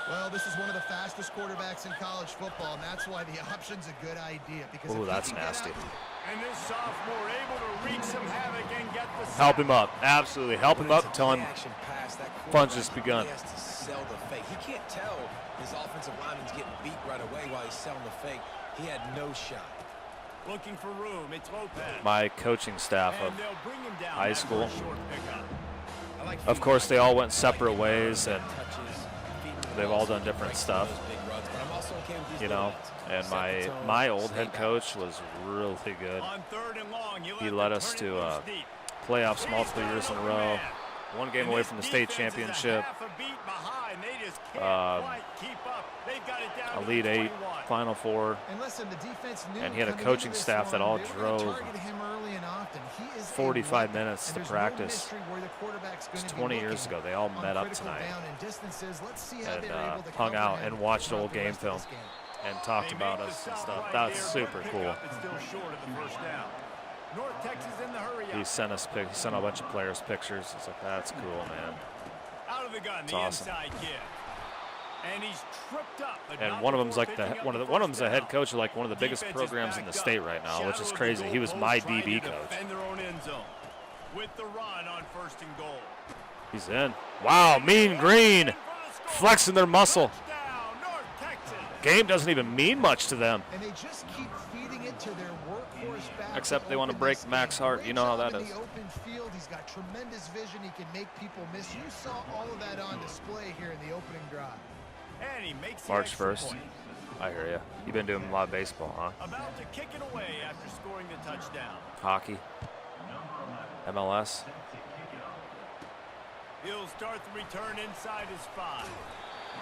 Well, this is one of the fastest quarterbacks in college football, and that's why the option's a good idea. Because ooh, if that's he can get nasty. out And this sophomore able to wreak some havoc and get the sack. Help him up. Absolutely. Help him up. Tell him fun's just begun. He has to sell the fake. He can't tell his offensive lineman's getting beat right away while he's selling the fake. He had no shot. Looking for room. It's Lopez. My coaching staff of And they'll bring him down high after school. a short pickup. Of course, they all went separate ways, and they've all done different stuff, you know. And my old head coach was really good. On 3rd and long, He led us to playoffs multiple years in a row. One game away from the state championship. Elite 8, Final 4. And listen, the defense knew And he had a coming coaching into this staff that all one, they were gonna drove target him early and often. He is a 45 weapon, minutes and to there's no practice. mystery where the quarterback's It's gonna be 20 years looking ago. They all on met up critical tonight down and distances. Let's see how and they were able to hung cover out him and watched throughout old the game rest of film this game. and talked about us and stuff. That's super cool. It's still short of the first down. North Texas in the hurry up. He sent a bunch of players pictures. It's like, that's cool, man. Out of the gun, It's the awesome. inside kid. And he's tripped up. but And not one of them's before like picking up one of them's a head coach of like one of the biggest Defense is programs in the backed state up. right now, which is Shadow of crazy. the He was goalpost my trying to DB coach. defend their own end zone. With the run on 1st and goal. He's in. Wow, Mean Green flexing their muscle. Touchdown, North Texas. Game doesn't even mean much to them. And they just keep feeding it to their workhorse back. Except they want to open break this Max game. Hart. Great You know how job that in is. the open field. He's got tremendous vision. He can make people miss. You saw all of that on display here in the opening drive. And he makes the March extra 1st. point. I hear you. You've been doing a lot of baseball, huh? About to kick it away after scoring the touchdown. Hockey, MLS. He'll start the return inside his 5.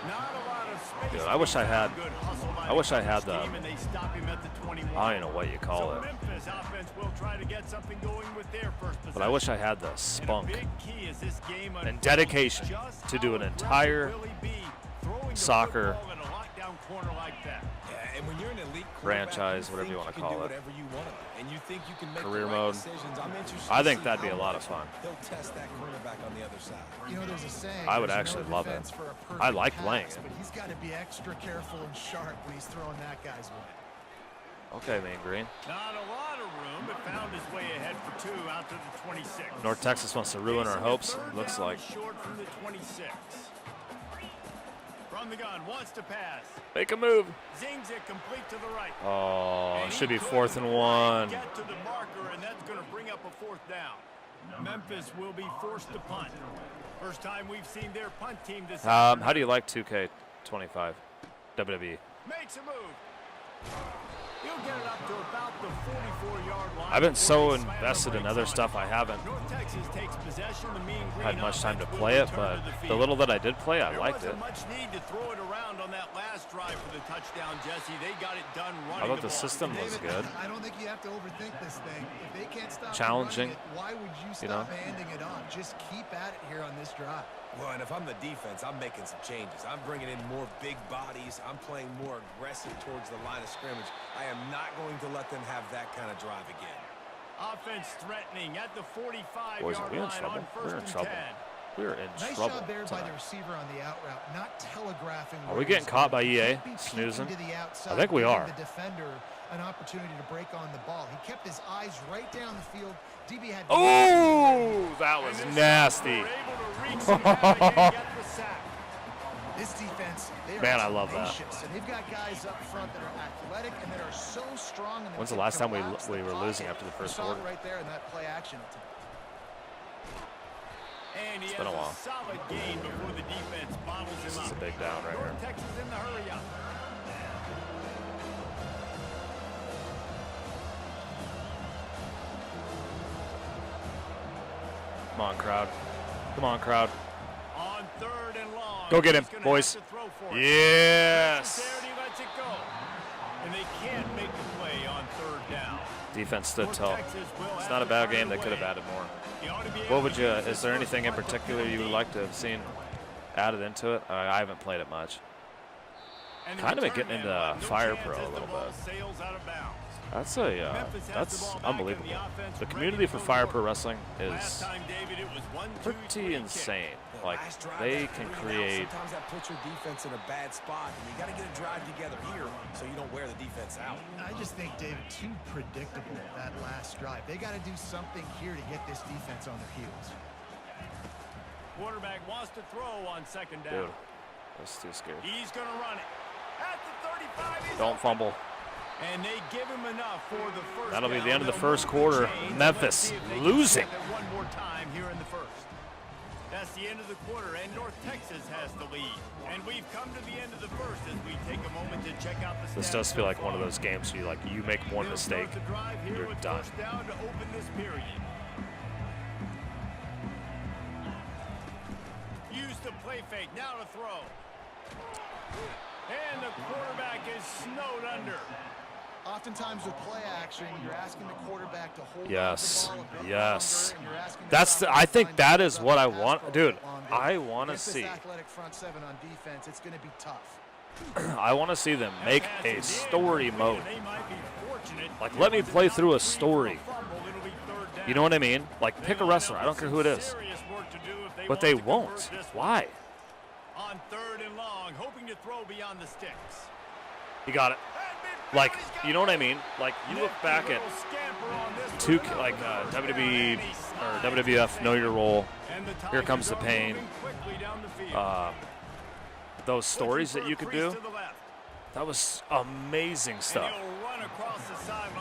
Not a lot of space. Dude, I wish I had- Good hustle by I wish I the had team, the- and they stop him at the 21. I don't even know what you call So it, Memphis offense will try to get something going with their first possession. but I wish I had the And a spunk big key is this game and unfolds. dedication Just to do how an aggressive entire will he be throwing the soccer football in a lockdown corner like that? Yeah, and when you're an elite franchise, quarterback, whatever you think want to can call do it. whatever you want to do, and you think you can make Career the right mode. decisions. I'm interested I to think see that'd be how a lot of much fun. He'll test that cornerback on the other side. You know, there's a saying. I would there's actually no love it. defense for a perfect I like pass, playing it. But he's got to be extra careful and sharp when he's throwing that guy's way. Okay, Mean Green. Not a lot of room, but found his way ahead for 2 out to the 26. North Texas wants to ruin our Facing a hopes. 3rd Looks down like. short from the 26. From the gun, wants to pass. Make a move. Zings it complete to the right. Oh, And it should he be couldn't 4th and quite 1. Get to the marker, and that's going to bring up a 4th down. Memphis will be forced to punt. First time we've seen their punt team this How do you like 2K25 WWE? Makes a move. He'll get it up to about the 44-yard line. I've been so before he slams invested the in brakes other on stuff it. I haven't North Texas takes possession. The Mean Green had much time to offense will play it, return but to the the field. little that I did play, I There liked it. wasn't much need to throw it around on that last drive for the touchdown, Jesse. They got it done running I thought the ball. system was David, good. I don't think you have to overthink this thing. If they can't stop Challenging, running it, why would you you know? stop handing it on? Just keep at it here on this drive. Well, and if I'm the defense, I'm making some changes. I'm bringing in more big bodies. I'm playing more aggressive towards the line of scrimmage. I am not going to let them have that kind of drive again. Offense threatening at the 45-yard Boys, are we in line trouble? on We're 1st in and trouble. 10. We're in Nice trouble job there by the tonight. receiver on the out route, not telegraphing. Are where we getting he's caught going. by He EA? can't be Snoozing? peeking to the outside, I think we giving are. The defender an opportunity to break on the ball. He kept his eyes right down the field. DB had. Oh, that was And this nasty. time, we're able to wreak some havoc and get the sack. This defense, they are Man, I love that. tenacious, and they've got guys up front that are athletic and that are so strong. And When's the they last time we collapse the were pocket. losing after the first You saw it quarter? right there in that play action attempt. And he It's has been a while. solid gain before the defense bottles him This up. is a big down right here. North Texas in the hurry up. Come on, crowd. Come on, crowd. On 3rd and long. Go get him, He's gonna boys. have to throw for it. Yes. There, and he lets it go. And they can't make the play on 3rd down. Defense stood North tall. Texas will It's have not a to bad find game. They way. could have added more. He ought to be able What to would you? use this Is there first anything in punt to particular you would deep. like to have seen added into it? I haven't played it much. And the Kind of been return getting man into no Fire chance Pro as a the little ball bit. sails out of bounds. That's Memphis has that's the ball back in unbelievable. offense, The ready community to for move Fire on. Pro Wrestling Last is time, David, it was 1, 2, 3 pretty kick. insane. The Like, last drive, they that can 3 and out, create. Sometimes that puts your defense in a bad spot, and you got to get a drive together here so you don't wear the defense out. I just think, David, too predictable that last drive. They got to do something here to get this defense on their heels. Quarterback wants to throw on second down. Dude, that's too scary. He's going to run it. At the 35, he's Don't open. fumble. And they give him enough for the first That'll be down. the end of the They'll first move the quarter. chains. Memphis Let's see if they can losing. get it one more time here in the first. That's the end of the quarter, and North Texas has the lead. And we've come to the end of the first as we take a moment to check out the stats. This does feel like one of those games where you make one They'll mistake, start the drive here you're with done. first down to open this period. Use the play fake, now to throw. And the quarterback is snowed under. Oftentimes with play action, you're asking the quarterback to hold Yes, on to the ball a bit yes. longer, and you're asking the That's offensive I think line that to is hold what I up the pass want, for a dude. bit longer. I want to Against this see. athletic front seven on defense, it's going to be tough. I want to see them make Pass a is in, story and mode. they might be fortunate. Like, It let me was play an through a out-read for story. fumble. It'll be third down. You know what I mean? Like, pick a They wrestler. line I up don't care with who it some is. serious work to do if they But want they to convert won't. this one. Why? On third and long, hoping to throw beyond the sticks. You got it. Like, you know what I mean? Like, you look back at WWE or WWF Know Your Role. Here Comes the Pain. Those stories that you could do. That was amazing stuff.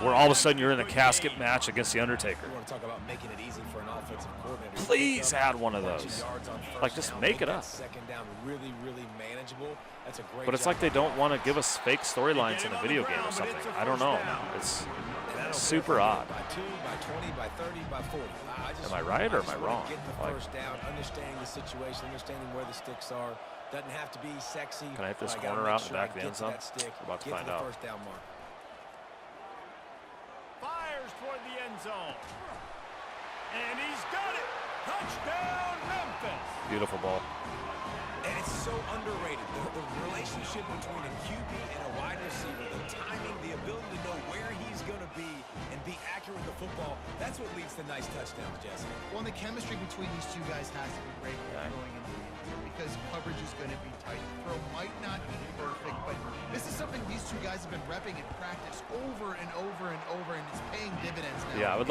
Where all of a sudden you're in a casket match against The Undertaker. You want to talk about making it easy for an offensive coordinator. Please add one of those. Like, just make it up. Second down really, really manageable. That's a great But it's job like they by don't want to give us fake storylines in a video game or something. I don't know. It's super odd. By 2, by 20, by 30, by 40. Am I right or am I wrong? Get the Like- first down, understanding the situation, understanding where the sticks are. Doesn't have to be sexy. Can I hit this but gotta corner make out in the sure I back of the get end to zone? that stick, We're about to get find the out. first down mark. Fires toward the end zone. And he's got it. Touchdown, Memphis. Beautiful ball. And it's so underrated. The relationship between a QB and a wide receiver, the timing, the ability to know where he's going to be and be accurate with the football, that's what leads to nice touchdowns, Jesse. Well, and the chemistry between these two guys has to be great when they're going into the end zone because coverage is going to be tight. The throw might not be perfect, but this is something these two guys have been repping in practice over and over and over, and it's paying dividends now. Yeah, I would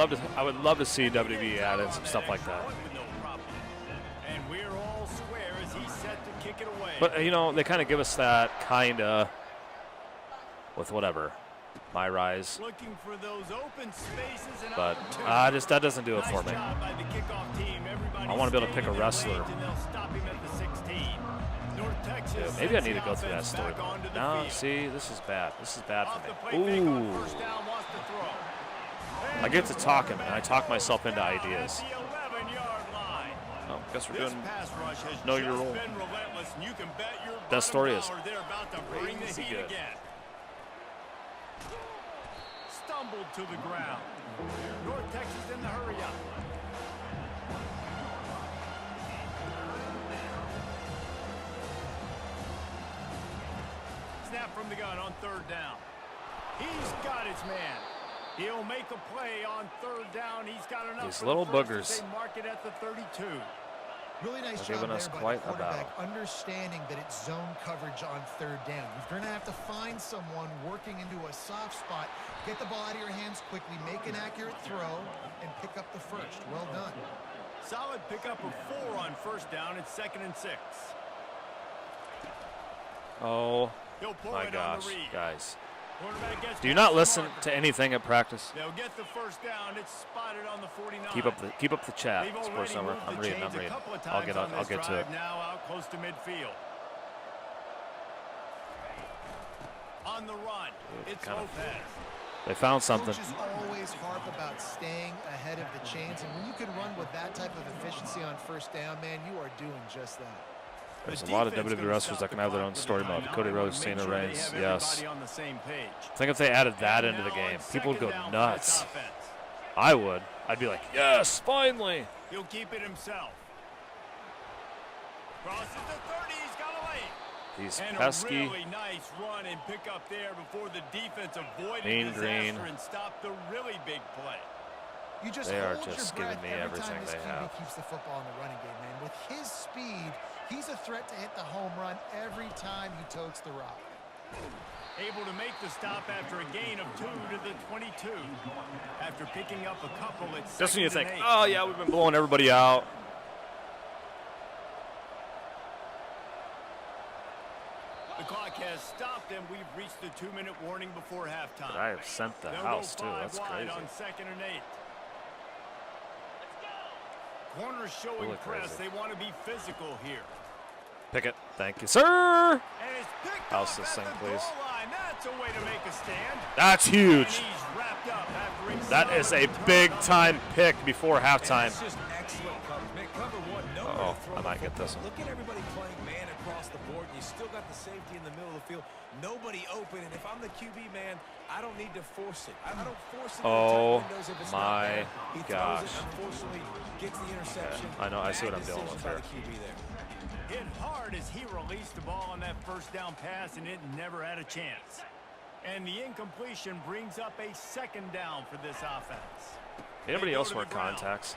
love to see WWE add in some stuff like that. And we're all square as he's set to kick it away. But you know, they kind of give us that with whatever, my rise. Looking for those open spaces and But opportunities. that doesn't do it for me. Nice job by the kickoff team. I want to be able to pick a Everybody's wrestler. staying in their lanes, and they'll stop him at the 16. North Texas Dude, maybe I sends need to the go through that offense story. back onto the No, field. see, this is bad. This is bad Off the for play me. fake on Ooh. first down, wants to throw. I get to talking, and I talk myself into ideas. At the 11-yard line. Oh, guess we're This doing pass rush has Know Your just Role. been relentless, and you can bet your Best story is bottom dollar they're about to bring the crazy heat good. again. Stumbled to the ground. North Texas in the hurry up. Snap from the gun on third down. He's got his man. He'll make a play on third down. He's got enough. These for little the first boogers. as they mark it at the 32. Really nice They're job giving us there by quite the a battle. quarterback, understanding that it's zone coverage on third down. You're going to have to find someone working into a soft spot, get the ball out of your hands quickly, make an accurate throw, and pick up the first. Well done. Solid pickup of 4 on first down. It's 2nd and 6. Oh He'll pull my it on gosh, the read. guys. Quarterback gets Do you past not the listen marker. to anything at practice? They'll get the first down. It's spotted on the 49. Keep up the chat. They've Sports already Number. moved I'm the reading. chains a couple of times on I'll this get to it. drive, now out close to midfield. On the run, it's kind of- Lopez. They found something. Coaches always harp about staying ahead of the chains, and when you can run with that type of efficiency on first down, man, you are doing just that. There's a lot of WWE wrestlers that can have their own story mode. Cody Rhodes, Cena Reigns, yes. On the same page. I think if they added that into the game, people would go nuts. I would. I'd be like, yes, finally. He'll keep it himself. Crosses the 30. He's got a lane. He's and pesky. a really nice run and pick up there before the defense avoided Mean disaster green. and stopped the really big play. You just They are hold just your giving breath me every everything time this they QB have. keeps the football in the running game, man. With his speed, he's a threat to hit the home run every time he totes the rock. Able to make the stop after a gain of 2 to the 22. After picking up a couple, it's Just when you second think, and 8. oh yeah, we've been blowing everybody out. The clock has stopped, and we've reached the 2-minute warning before halftime. But I have sent the They'll house go too. 5 That's wide crazy. on 2nd and 8. Corners showing Really press. crazy. They want to be physical here. Pick it. Thank you, sir. And it's picked House off this at thing, the please. goal line. That's a way to make a stand. That's And huge. he's wrapped up after a That is a solid return big on the time pick before halftime. That's just excellent coverage. Man, cover one. Nowhere Uh-oh, to throw I might the get this football. one. Look at everybody playing man across the board. You still got the safety in the middle of the field. Nobody open. And if I'm the QB, man, I don't need to force it. I don't force it. Oh, in tight windows if it's my not there. He throws gosh. it, unfortunately, gets the interception. I know, I see Bad what I'm dealing with decision by here. the QB there. Hit hard as he released the ball on that first down pass, and it never had a chance. And the incompletion brings up a 2nd down for this offense. Anybody They go else to wear the ground. contacts?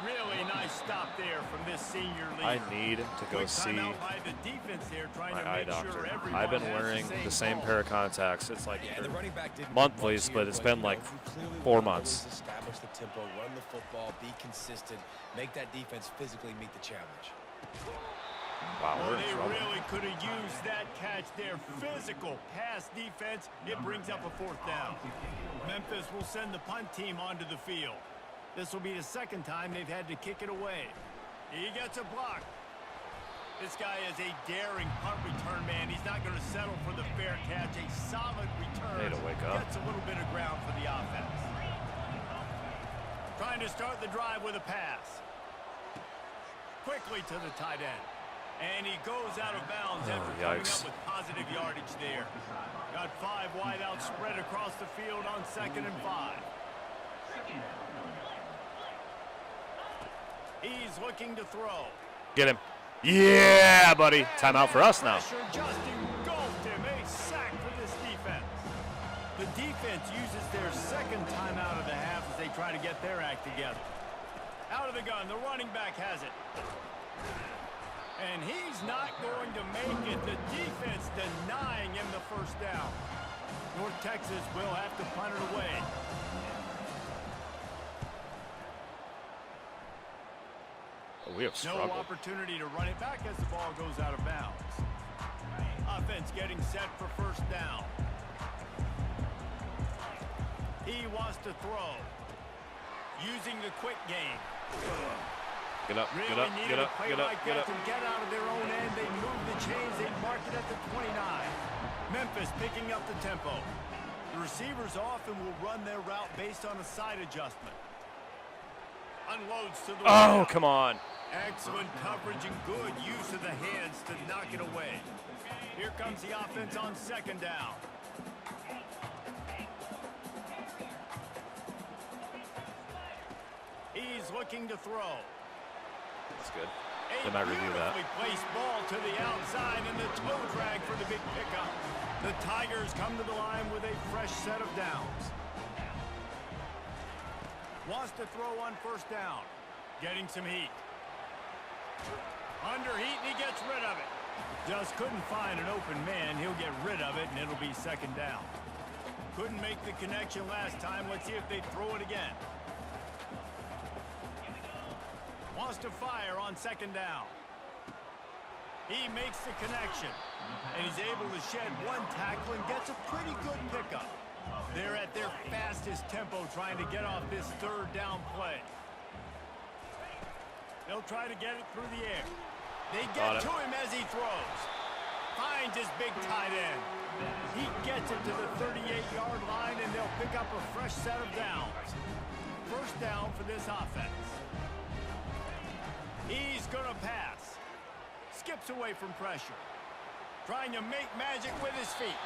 Really nice stop there from this senior leader. I need to go Quick see timeout by the defense there, trying my to eye make doctor. sure everyone I've been has wearing the same call. pair of contacts. It's like Yeah, the running back didn't monthlies, much but here, it's been you like know, you clearly 4 wanna months. always establish the tempo, run the football, be consistent, make that defense physically meet the challenge. Wow, Well, we're in they trouble. really could have used that catch there. Physical pass defense. It brings up a 4th down. Memphis will send the punt team onto the field. This will be the 2nd time they've had to kick it away. He gets a block. This guy is a daring punt return man. He's not going to settle for the fair catch. A solid return. Need to wake up. Gets a little bit of ground for the offense. Trying to start the drive with a pass. Quickly to the tight end. And he goes out of bounds after coming yikes. up with positive yardage there. Got 5 wide out spread across the field on 2nd and 5. He's looking to throw. Get him. Yeah, buddy. Timeout for us now. Pressure just engulfed him. A sack for this defense. The defense uses their 2nd timeout of the half as they try to get their act together. Out of the gun, the running back has it. And he's not going to make it. The defense denying him the 1st down. North Texas will have to punt it away. We have No struggled. opportunity to run it back as the ball goes out of bounds. Offense getting set for 1st down. He wants to throw. Using the quick game. Get up, Really get up, needed get a up, play get up, like get that up. to get out of their own end. They move the chains. They mark it at the 29. Memphis picking up the tempo. The receivers often will run their route based on a side adjustment. Unloads to the Oh, right. come on. Excellent coverage and good use of the hands to knock it away. Here comes the offense on 2nd down. He's looking to throw. That's good. A They might review that. beautifully placed ball to the outside and the toe drag for the big pickup. The Tigers come to the line with a fresh set of downs. Wants to throw on 1st down. Getting some heat. Under heat, and he gets rid of it. Just couldn't find an open man. He'll get rid of it, and it'll be 2nd down. Couldn't make the connection last time. Let's see if they throw it again. Wants to fire on 2nd down. He makes the connection, and he's able to shed 1 tackle and gets a pretty good pickup. They're at their fastest tempo trying to get off this 3rd down play. They'll try to get it through the air. They get to him as he throws. Finds his big tight end. He gets it to the 38-yard line, and they'll pick up a fresh set of downs. 1st down for this offense. He's going to pass. Skips away from pressure. Trying to make magic with his feet.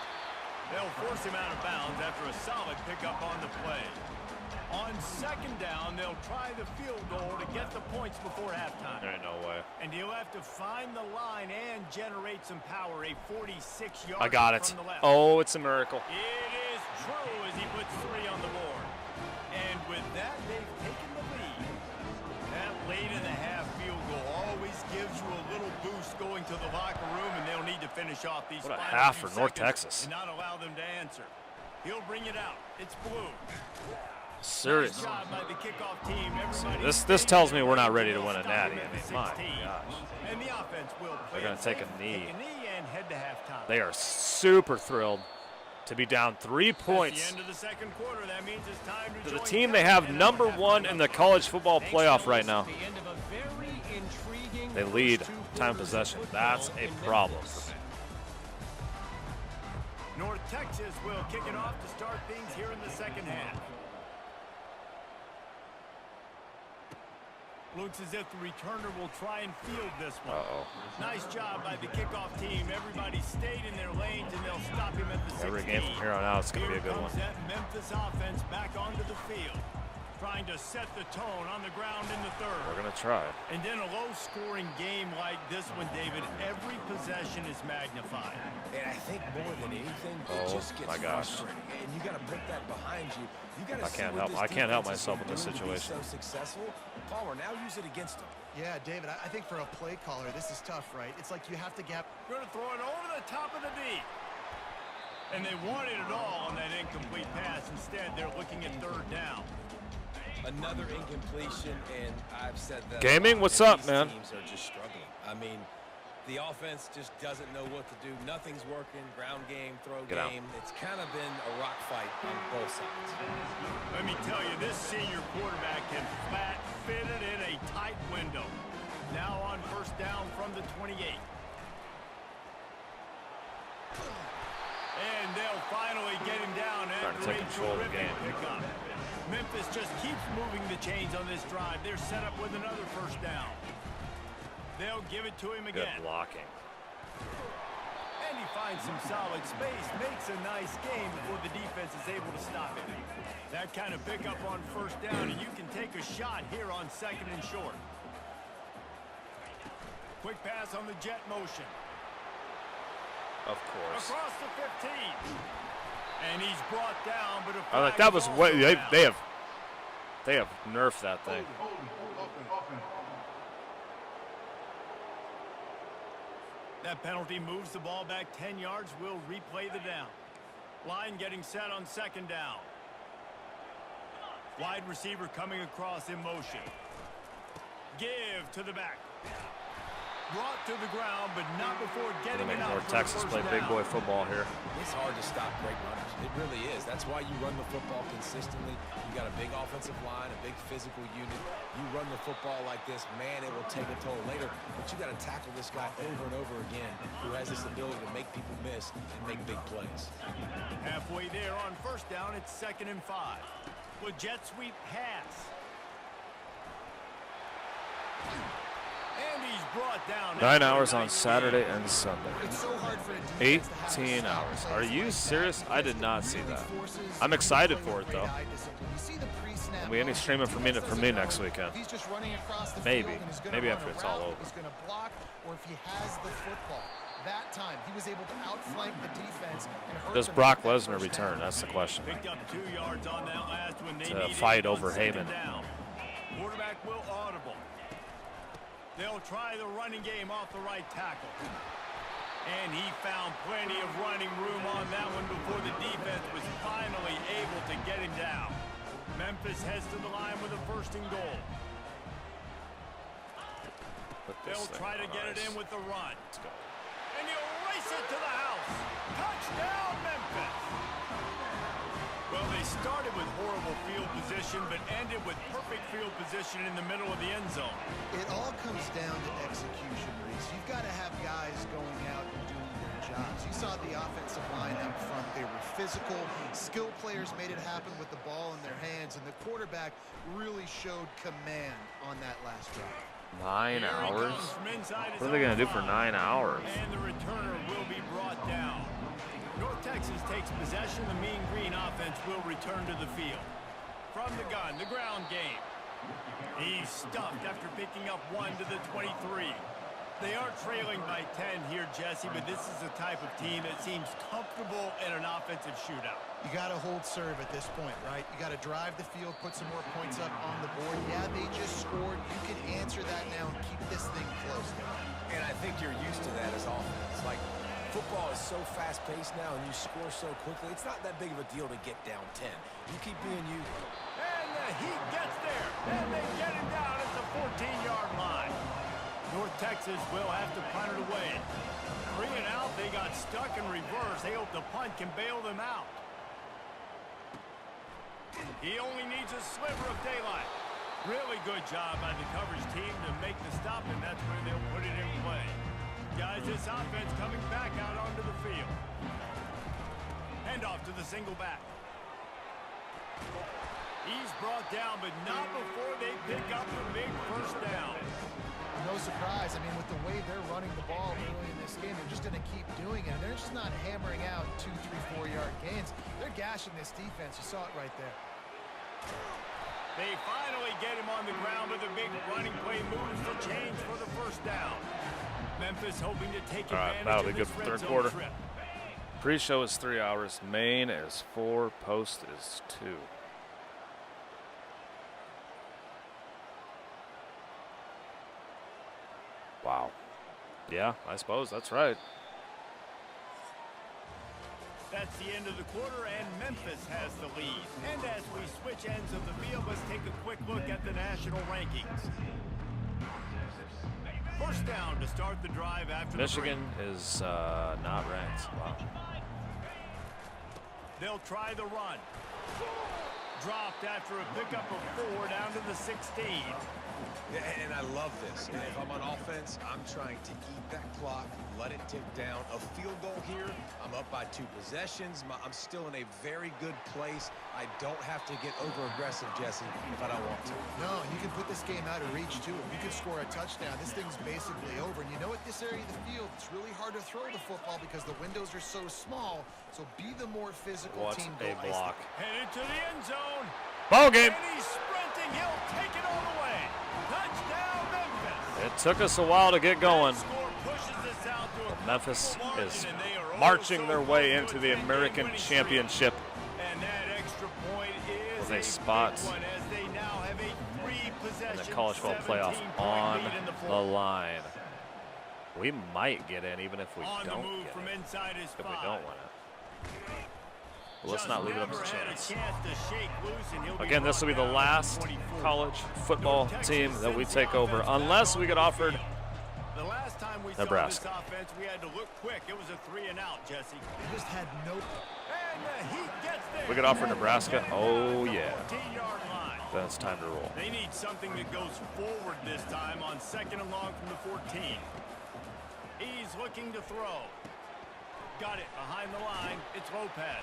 They'll force him out of bounds after a solid pickup on the play. On second down, they'll try the field goal to get the points before halftime. There ain't no way. And he'll have to find the line and generate some power. A 46-yard I got it. from the left. Oh, it's a miracle. It is true as he puts 3 on the board. And with that, they've taken the lead. That late in the half field goal always gives you a little boost going to the locker room, and they'll need to finish off these What a final half few for North seconds Texas. and not allow them to answer. He'll bring it out. It's blue. Serious. Nice job by the kickoff team. Everybody This tells me we're not ready to win a natty. I mean, my 16. gosh. And the offense will play They're going to take a knee. and head to halftime. They are super thrilled to be down 3 At the points end of the second quarter, that means it's time to to the join team they Tyrel have and number have 1 in the college football playoff right now. The end of a very intriguing They lead first 2 time quarters possession. of football That's a in problem. Memphis. North Texas will kick it off to start things here in the second half. Looks as if the returner will try and field this one. Uh-oh. Nice job by the kickoff team. Everybody stayed in their lanes, and they'll stop him at the 16. Every game from here on out is going to be a good one. Here comes that Memphis offense back onto the field, trying to set the tone on the ground in the third. We're going to try. And then a low-scoring game like this one, David, every possession is magnified. And I think more than anything, Oh, it just gets my gosh. frustrating. And you got to put that behind you. You got to I can't help myself in this situation. So successful. Palmer, now use it against him. Yeah, David, I think for a play caller, this is tough, right? It's like you have to gap. Going to throw it over the top of the D. And they wanted it all on that incomplete pass. Instead, they're looking at third down. Another incompletion, and I've said that. Gaming, what's up, these man? Teams are just struggling. I mean, the offense just doesn't know what to do. Nothing's working. Ground game, throw Get out. game. It's kind of been a rock fight on both sides. Let me tell you, this senior quarterback can flat fit it in a tight window. Now on first down from the 28. And they'll finally get him down Trying to after take a control of the terrific game. pickup. Memphis just keeps moving the chains on this drive. They're set up with another first down. They'll give it to him Good again. blocking. And he finds some solid space, makes a nice game before the defense is able to stop him. That kind of pickup on first down, and you can take a shot here on second and short. Quick pass on the jet motion. Of course. Across the 15. And he's brought down, but I like that was what they have nerfed that thing. That penalty moves the ball back 10 yards. We'll replay the down. Line getting set on second down. Wide receiver coming across in motion. Give to the back. Brought to the ground, but not before getting it out. North Texas play big boy football here. It's hard to stop great runners. It really is. That's why you run the football consistently. You got a big offensive line, a big physical unit. You run the football like this, man, it will take a toll later. But you got to tackle this guy over and over again who has this ability to make people miss and make big plays. Halfway there on first down, it's 2nd and 5. With jet sweep pass. And he's brought down. 9 hours on Saturday and Sunday. It's so hard for a defense to have 18 a hours. stop Are plays you like serious? that. I did not see Really that. forces I'm excited for it, great though. eye discipline. You see the pre-snap Will be any motion. streaming for me Defense for me doesn't next know weekend. if he's just running across the Maybe. field and is gonna Maybe run after a it's all route, over. He's going to block, or if he has the football. That time, he was able to outflank the defense and hurt Does them Brock with that Lesnar first return? down. That's the question. Picked up 2 yards on that last one. They To needed fight it on over second Heyman. down. Quarterback will audible. They'll try the running game off the right tackle. And he found plenty of running room on that one before the defense was finally able to get him down. Memphis heads to the line with a 1st and goal. Put this They'll thing try to on get it ice. in with the run. Let's go. And he'll race it to the house. Touchdown, Memphis. Well, they started with horrible field position, but ended with perfect field position in the middle of the end zone. It all comes down to execution, Reese. You've got to have guys going out and doing their jobs. You saw the offensive line up front. They were physical. Skilled players made it happen with the ball in their hands, and the quarterback really showed command on that last drive. 9 Here he hours? comes from inside his What are they own going to do for 9 5. hours? And the returner will be brought down. North Texas takes possession. The Mean Green offense will return to the field. from the gun, the ground game. He's stuffed after picking up 1 to the 23. They are trailing by 10 here, Jesse, but this is the type of team that seems comfortable in an offensive shootout. You got to hold serve at this point, right? You got to drive the field, put some more points up on the board. Yeah, they just scored. You can answer that now and keep this thing close. And I think you're used to that as offense. Like, football is so fast-paced now, and you score so quickly. It's not that big of a deal to get down 10. You keep being you. And the Heat gets there, and they get him down at the 14-yard line. North Texas will have to punt it away. 3 and out, they got stuck in reverse. They hope the punt can bail them out. He only needs a sliver of daylight. Really good job by the coverage team to make the stop, and that's where they'll put it in play. Guys, this offense coming back out onto the field. Handoff to the single back. He's brought down, but not before they pick up the big first down. No surprise. I mean, with the way they're running the ball early in this game, they're just going to keep doing it. They're just not hammering out 2, 3, 4-yard gains. They're gashing this defense. You saw it right there. They finally get him on the ground with a big running play, moves the chains for the first down. Memphis hoping to take advantage that'll of be this good for red third zone quarter. trip. Pre-show is 3 hours. Main is 4. Post is 2. Wow. Yeah, I suppose that's right. That's the end of the quarter, and Memphis has the lead. And as we switch ends of the field, let's take a quick look at the national rankings. First down to start the drive after Michigan is not ranked. Wow. They'll try the run. Dropped after a pickup of 4 down to the 16. And I love this. And if I'm on offense, I'm trying to eat that clock, let it tick down. A field goal here, I'm up by 2 possessions. I'm still in a very good place. I don't have to get over-aggressive, Jesse, if I don't want to. No, you can put this game out of reach, too. If you can score a touchdown, this thing's basically over. And you know, at this area of the field, it's really hard to throw the football because the windows are so small. So be the more physical What team. a block. Headed to the end zone. Ball game. And he's sprinting. He'll take it all the way. Touchdown, Memphis. It took us a while to get going. That score pushes us out to a Memphis comfortable is margin, and they are marching also their way close into to the a 10-game American winning streak. Championship. And that extra point is With a a spot big one as they now have a 3-possession, And the college football playoff 17-point on lead in the the fourth. line. We might get in even if we On the don't move get from it. inside his If we 5. don't win it. But let's not leave it up to Just never had a chance. to shake loose, and he'll be Again, this will be the brought down last at 24. college football North team Texas that we sends the take over offense back unless we onto get the offered field. The last time we Nebraska. saw this offense, we had to look quick. It was a 3 and out, Jesse. They just had no... And the Heat gets there. We could offer Nebraska. Oh, At the yeah. 14-yard line. then it's time to roll. They need something that goes forward this time on 2nd and long from the 14. He's looking to throw. Got it behind the line. It's Lopez.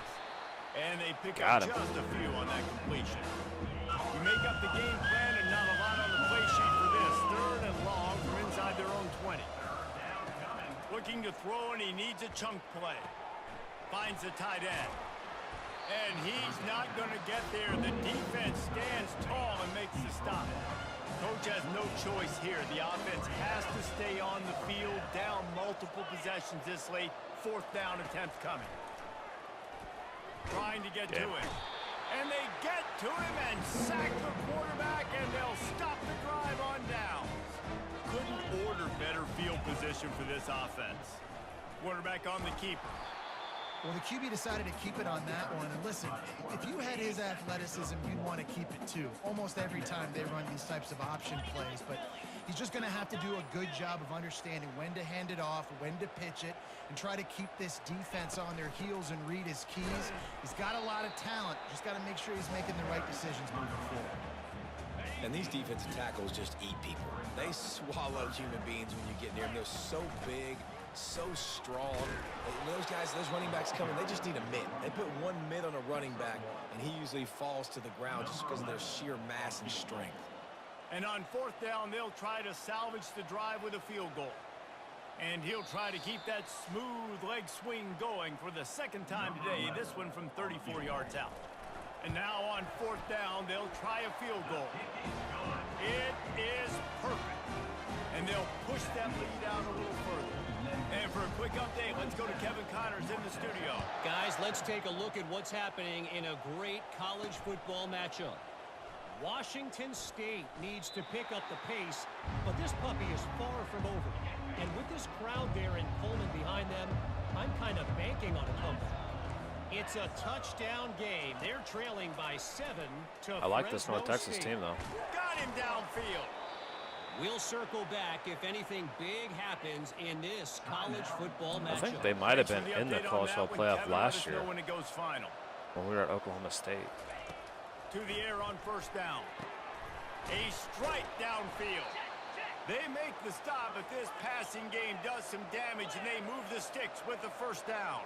And they pick Got up him. just a few on that completion. You make up the game plan and not a lot on the play sheet for this. 3rd and long from inside their own 20. Looking to throw, and he needs a chunk play. Finds the tight end. And he's not going to get there. The defense stands tall and makes the stop. Coach has no choice here. The offense has to stay on the field, down multiple possessions this late. 4th down attempt coming. Trying to get to him. And they get to him and sack the quarterback, and they'll stop the drive on downs. Couldn't order better field position for this offense. Quarterback on the keeper. Well, the QB decided to keep it on that one. And listen, if you had his athleticism, you'd want to keep it too. Almost every time they run these types of option plays. But he's just going to have to do a good job of understanding when to hand it off, when to pitch it, and try to keep this defense on their heels and read his keys. He's got a lot of talent. Just got to make sure he's making the right decisions moving forward. And these defensive tackles just eat people. They swallow human beings when you get near them. They're so big, so strong. Those guys, those running backs coming, they just need a mid. They put one mid on a running back, and he usually falls to the ground just because of their sheer mass and strength. And on 4th down, they'll try to salvage the drive with a field goal. And he'll try to keep that smooth leg swing going for the 2nd time today, this one from 34 yards out. And now on 4th down, they'll try a field goal. It is perfect. And they'll push that lead out a little further. And for a quick update, let's go to Kevin Connors in the studio. Guys, let's take a look at what's happening in a great college football matchup. Washington State needs to pick up the pace, but this puppy is far from over. And with this crowd there in Pullman behind them, I'm kind of banking on a comeback. It's a touchdown game. They're trailing by 7 to I like this Fresno North Texas State. team, though. Got him downfield. We'll circle back if anything big happens in this college football matchup. I think they might have been Thanks for in the update on college that football one, playoff Kevin. Let last us year know when it goes final. when we were at Oklahoma State. To the air on 1st down. A strike downfield. They make the stop, but this passing game does some damage, and they move the sticks with the 1st down.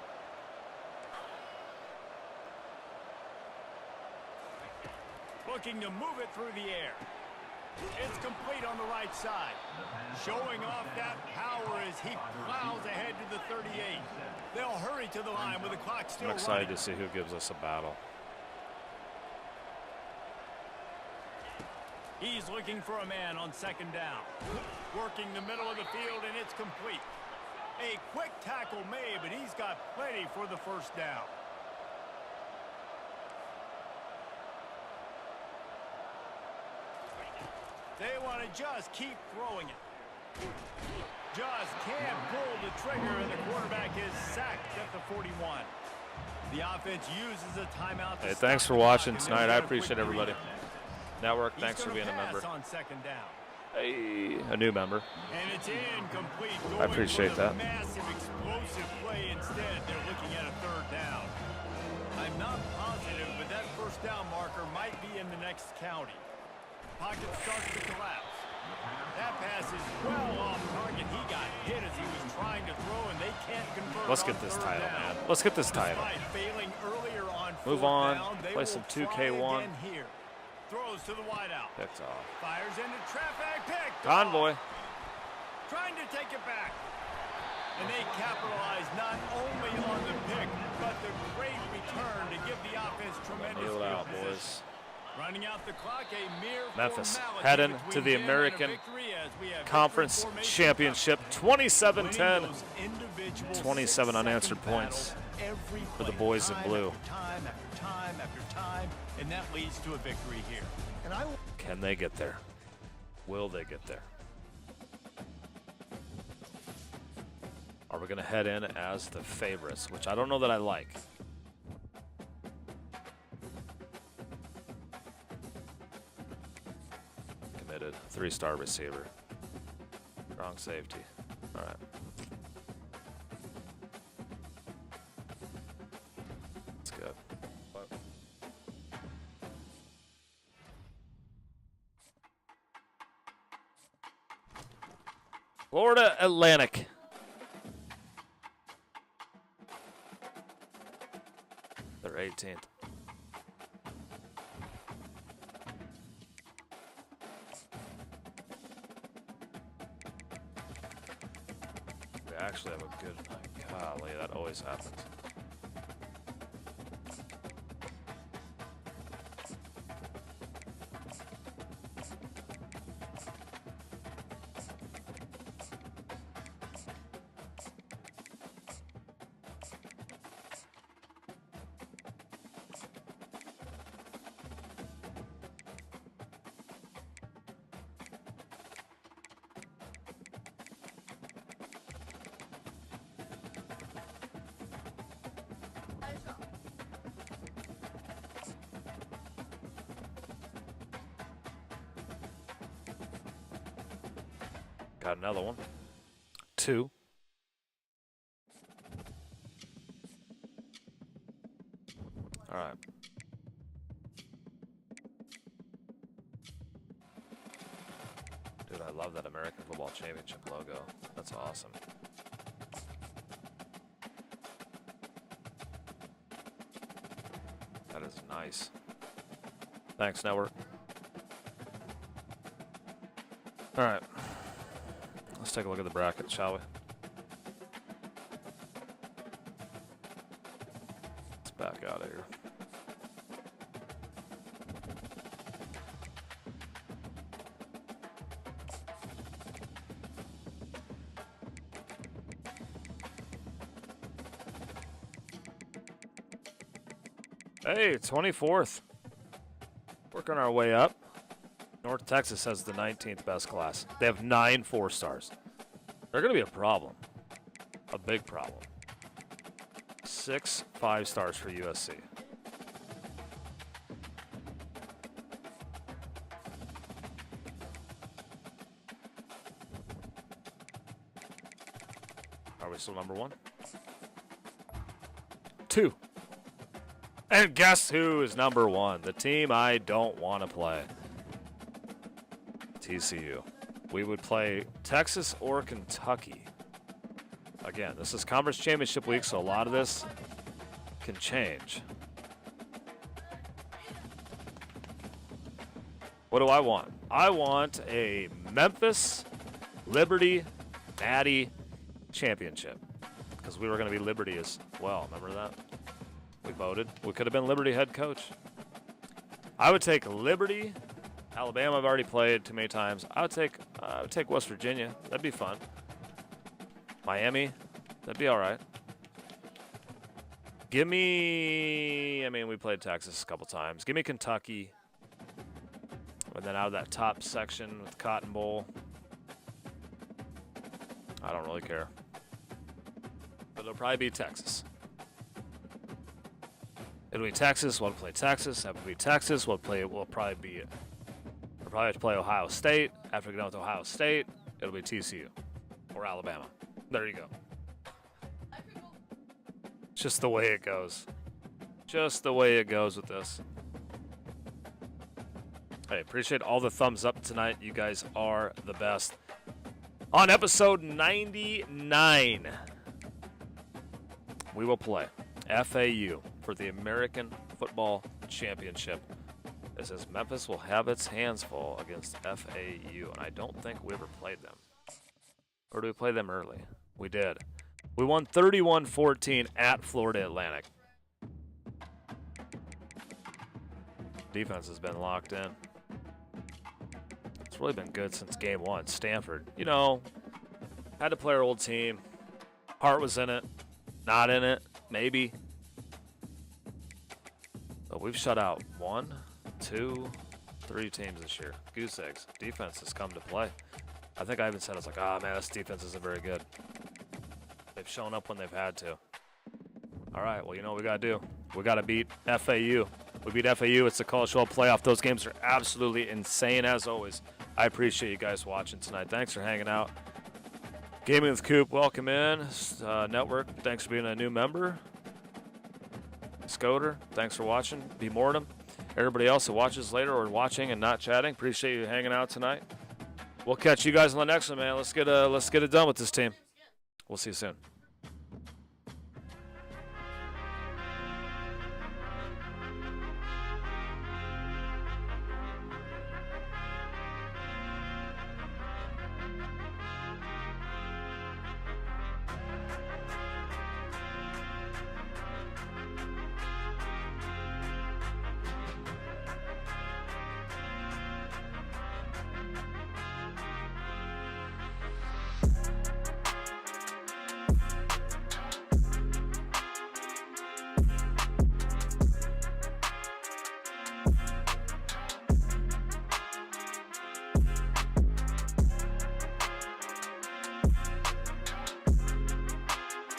Looking to move it through the air. It's complete on the right side. Showing off that power as he plows ahead to the 38. They'll hurry to the line with the clock still I'm excited running. to see who gives us a battle. He's looking for a man on 2nd down. Working the middle of the field, and it's complete. A quick tackle made, but he's got plenty for the 1st down. They want to just keep throwing it. Just can't pull the trigger, and the quarterback is sacked at the 41. The offense uses a timeout to Hey, stop thanks for the clock, watching and they'll tonight. get I a appreciate quick everybody. read. Network, He's thanks for gonna being a member. pass on 2nd down. Hey, a new member. And it's incomplete. I appreciate for the that. Massive explosive play instead. They're looking at a 3rd down. I'm not positive, but that 1st down marker might be in the next county. Pocket starts to collapse. That pass is well off target. He got hit as he was trying to throw, and they can't convert. Let's on get this 3rd title, down. man. Let's get this title. Despite failing earlier on Move 4th on. down, they Play will some try 2K1. again here. Throws to the wideout. Picks off. Fires into traffic. Picked Convoy. off. Trying to take it back. And they capitalize not only on the pick, but the great return to give the offense tremendous Kneel field out, position. boys. Running out the clock, a mere Memphis formality heading between to the them and a American victory as we have Conference victory formation Championship. coverage. 27-10. Winning those individual 27 unanswered 6-second points battles every for the play, boys in time blue. after time after time after time, and that leads to a victory here. And I Can they get there? Will they get there? Are we going to head in as the favorites, which I don't know that I like. Committed. 3-star receiver. Strong safety. All right. That's good. Florida Atlantic. They're 18th. We actually have a good, golly, that always happens. Got another one. 2. All right. Dude, I love that American Football Championship logo. That's awesome. That is nice. Thanks, Network. All right. Let's take a look at the bracket, shall we? Let's back out of here. Hey, 24th. Working our way up. North Texas has the 19th best class. They have 9 4-stars. They're going to be a problem. A big problem. 6 5-stars for USC. Are we still number 1? 2. And guess who is number 1? The team I don't want to play. TCU. We would play Texas or Kentucky. Again, this is Conference Championship week, so a lot of this can change. What do I want? I want a Memphis Liberty Natty Championship, because we were going to be Liberty as well. Remember that? We voted. We could have been Liberty head coach. I would take Liberty. Alabama I've already played too many times. I would take West Virginia. That'd be fun. Miami. That'd be all right. Give me, we played Texas a couple times. Give me Kentucky. And then out of that top section with Cotton Bowl, I don't really care. But it'll probably be Texas. It'll be Texas. We'll play Texas. That would be Texas. We'll probably have to play Ohio State. After we get done with Ohio State, it'll be TCU or Alabama. There you go. Just the way it goes. Just the way it goes with this. Hey, appreciate all the thumbs up tonight. You guys are the best. On episode 99, we will play FAU for the American Football Championship. It says Memphis will have its hands full against FAU, and I don't think we ever played them. Or did we play them early? We did. We won 31-14 at Florida Atlantic. Defense has been locked in. It's really been good since game 1. Stanford, had to play our old team. Hart was in it. Not in it. Maybe. But we've shut out 1, 2, 3 teams this year. Goose eggs. Defense has come to play. I think I even said, man, this defense isn't very good. They've shown up when they've had to. All right, well, you know what we got to do? We got to beat FAU. We beat FAU. It's the college football playoff. Those games are absolutely insane, as always. I appreciate you guys watching tonight. Thanks for hanging out. Gaming with Coop, welcome in. Network, thanks for being a new member. Scoder, thanks for watching. B. Mortem. Everybody else that watches later or watching and not chatting, appreciate you hanging out tonight. We'll catch you guys on the next one, man. Let's get it done with this team. We'll see you soon.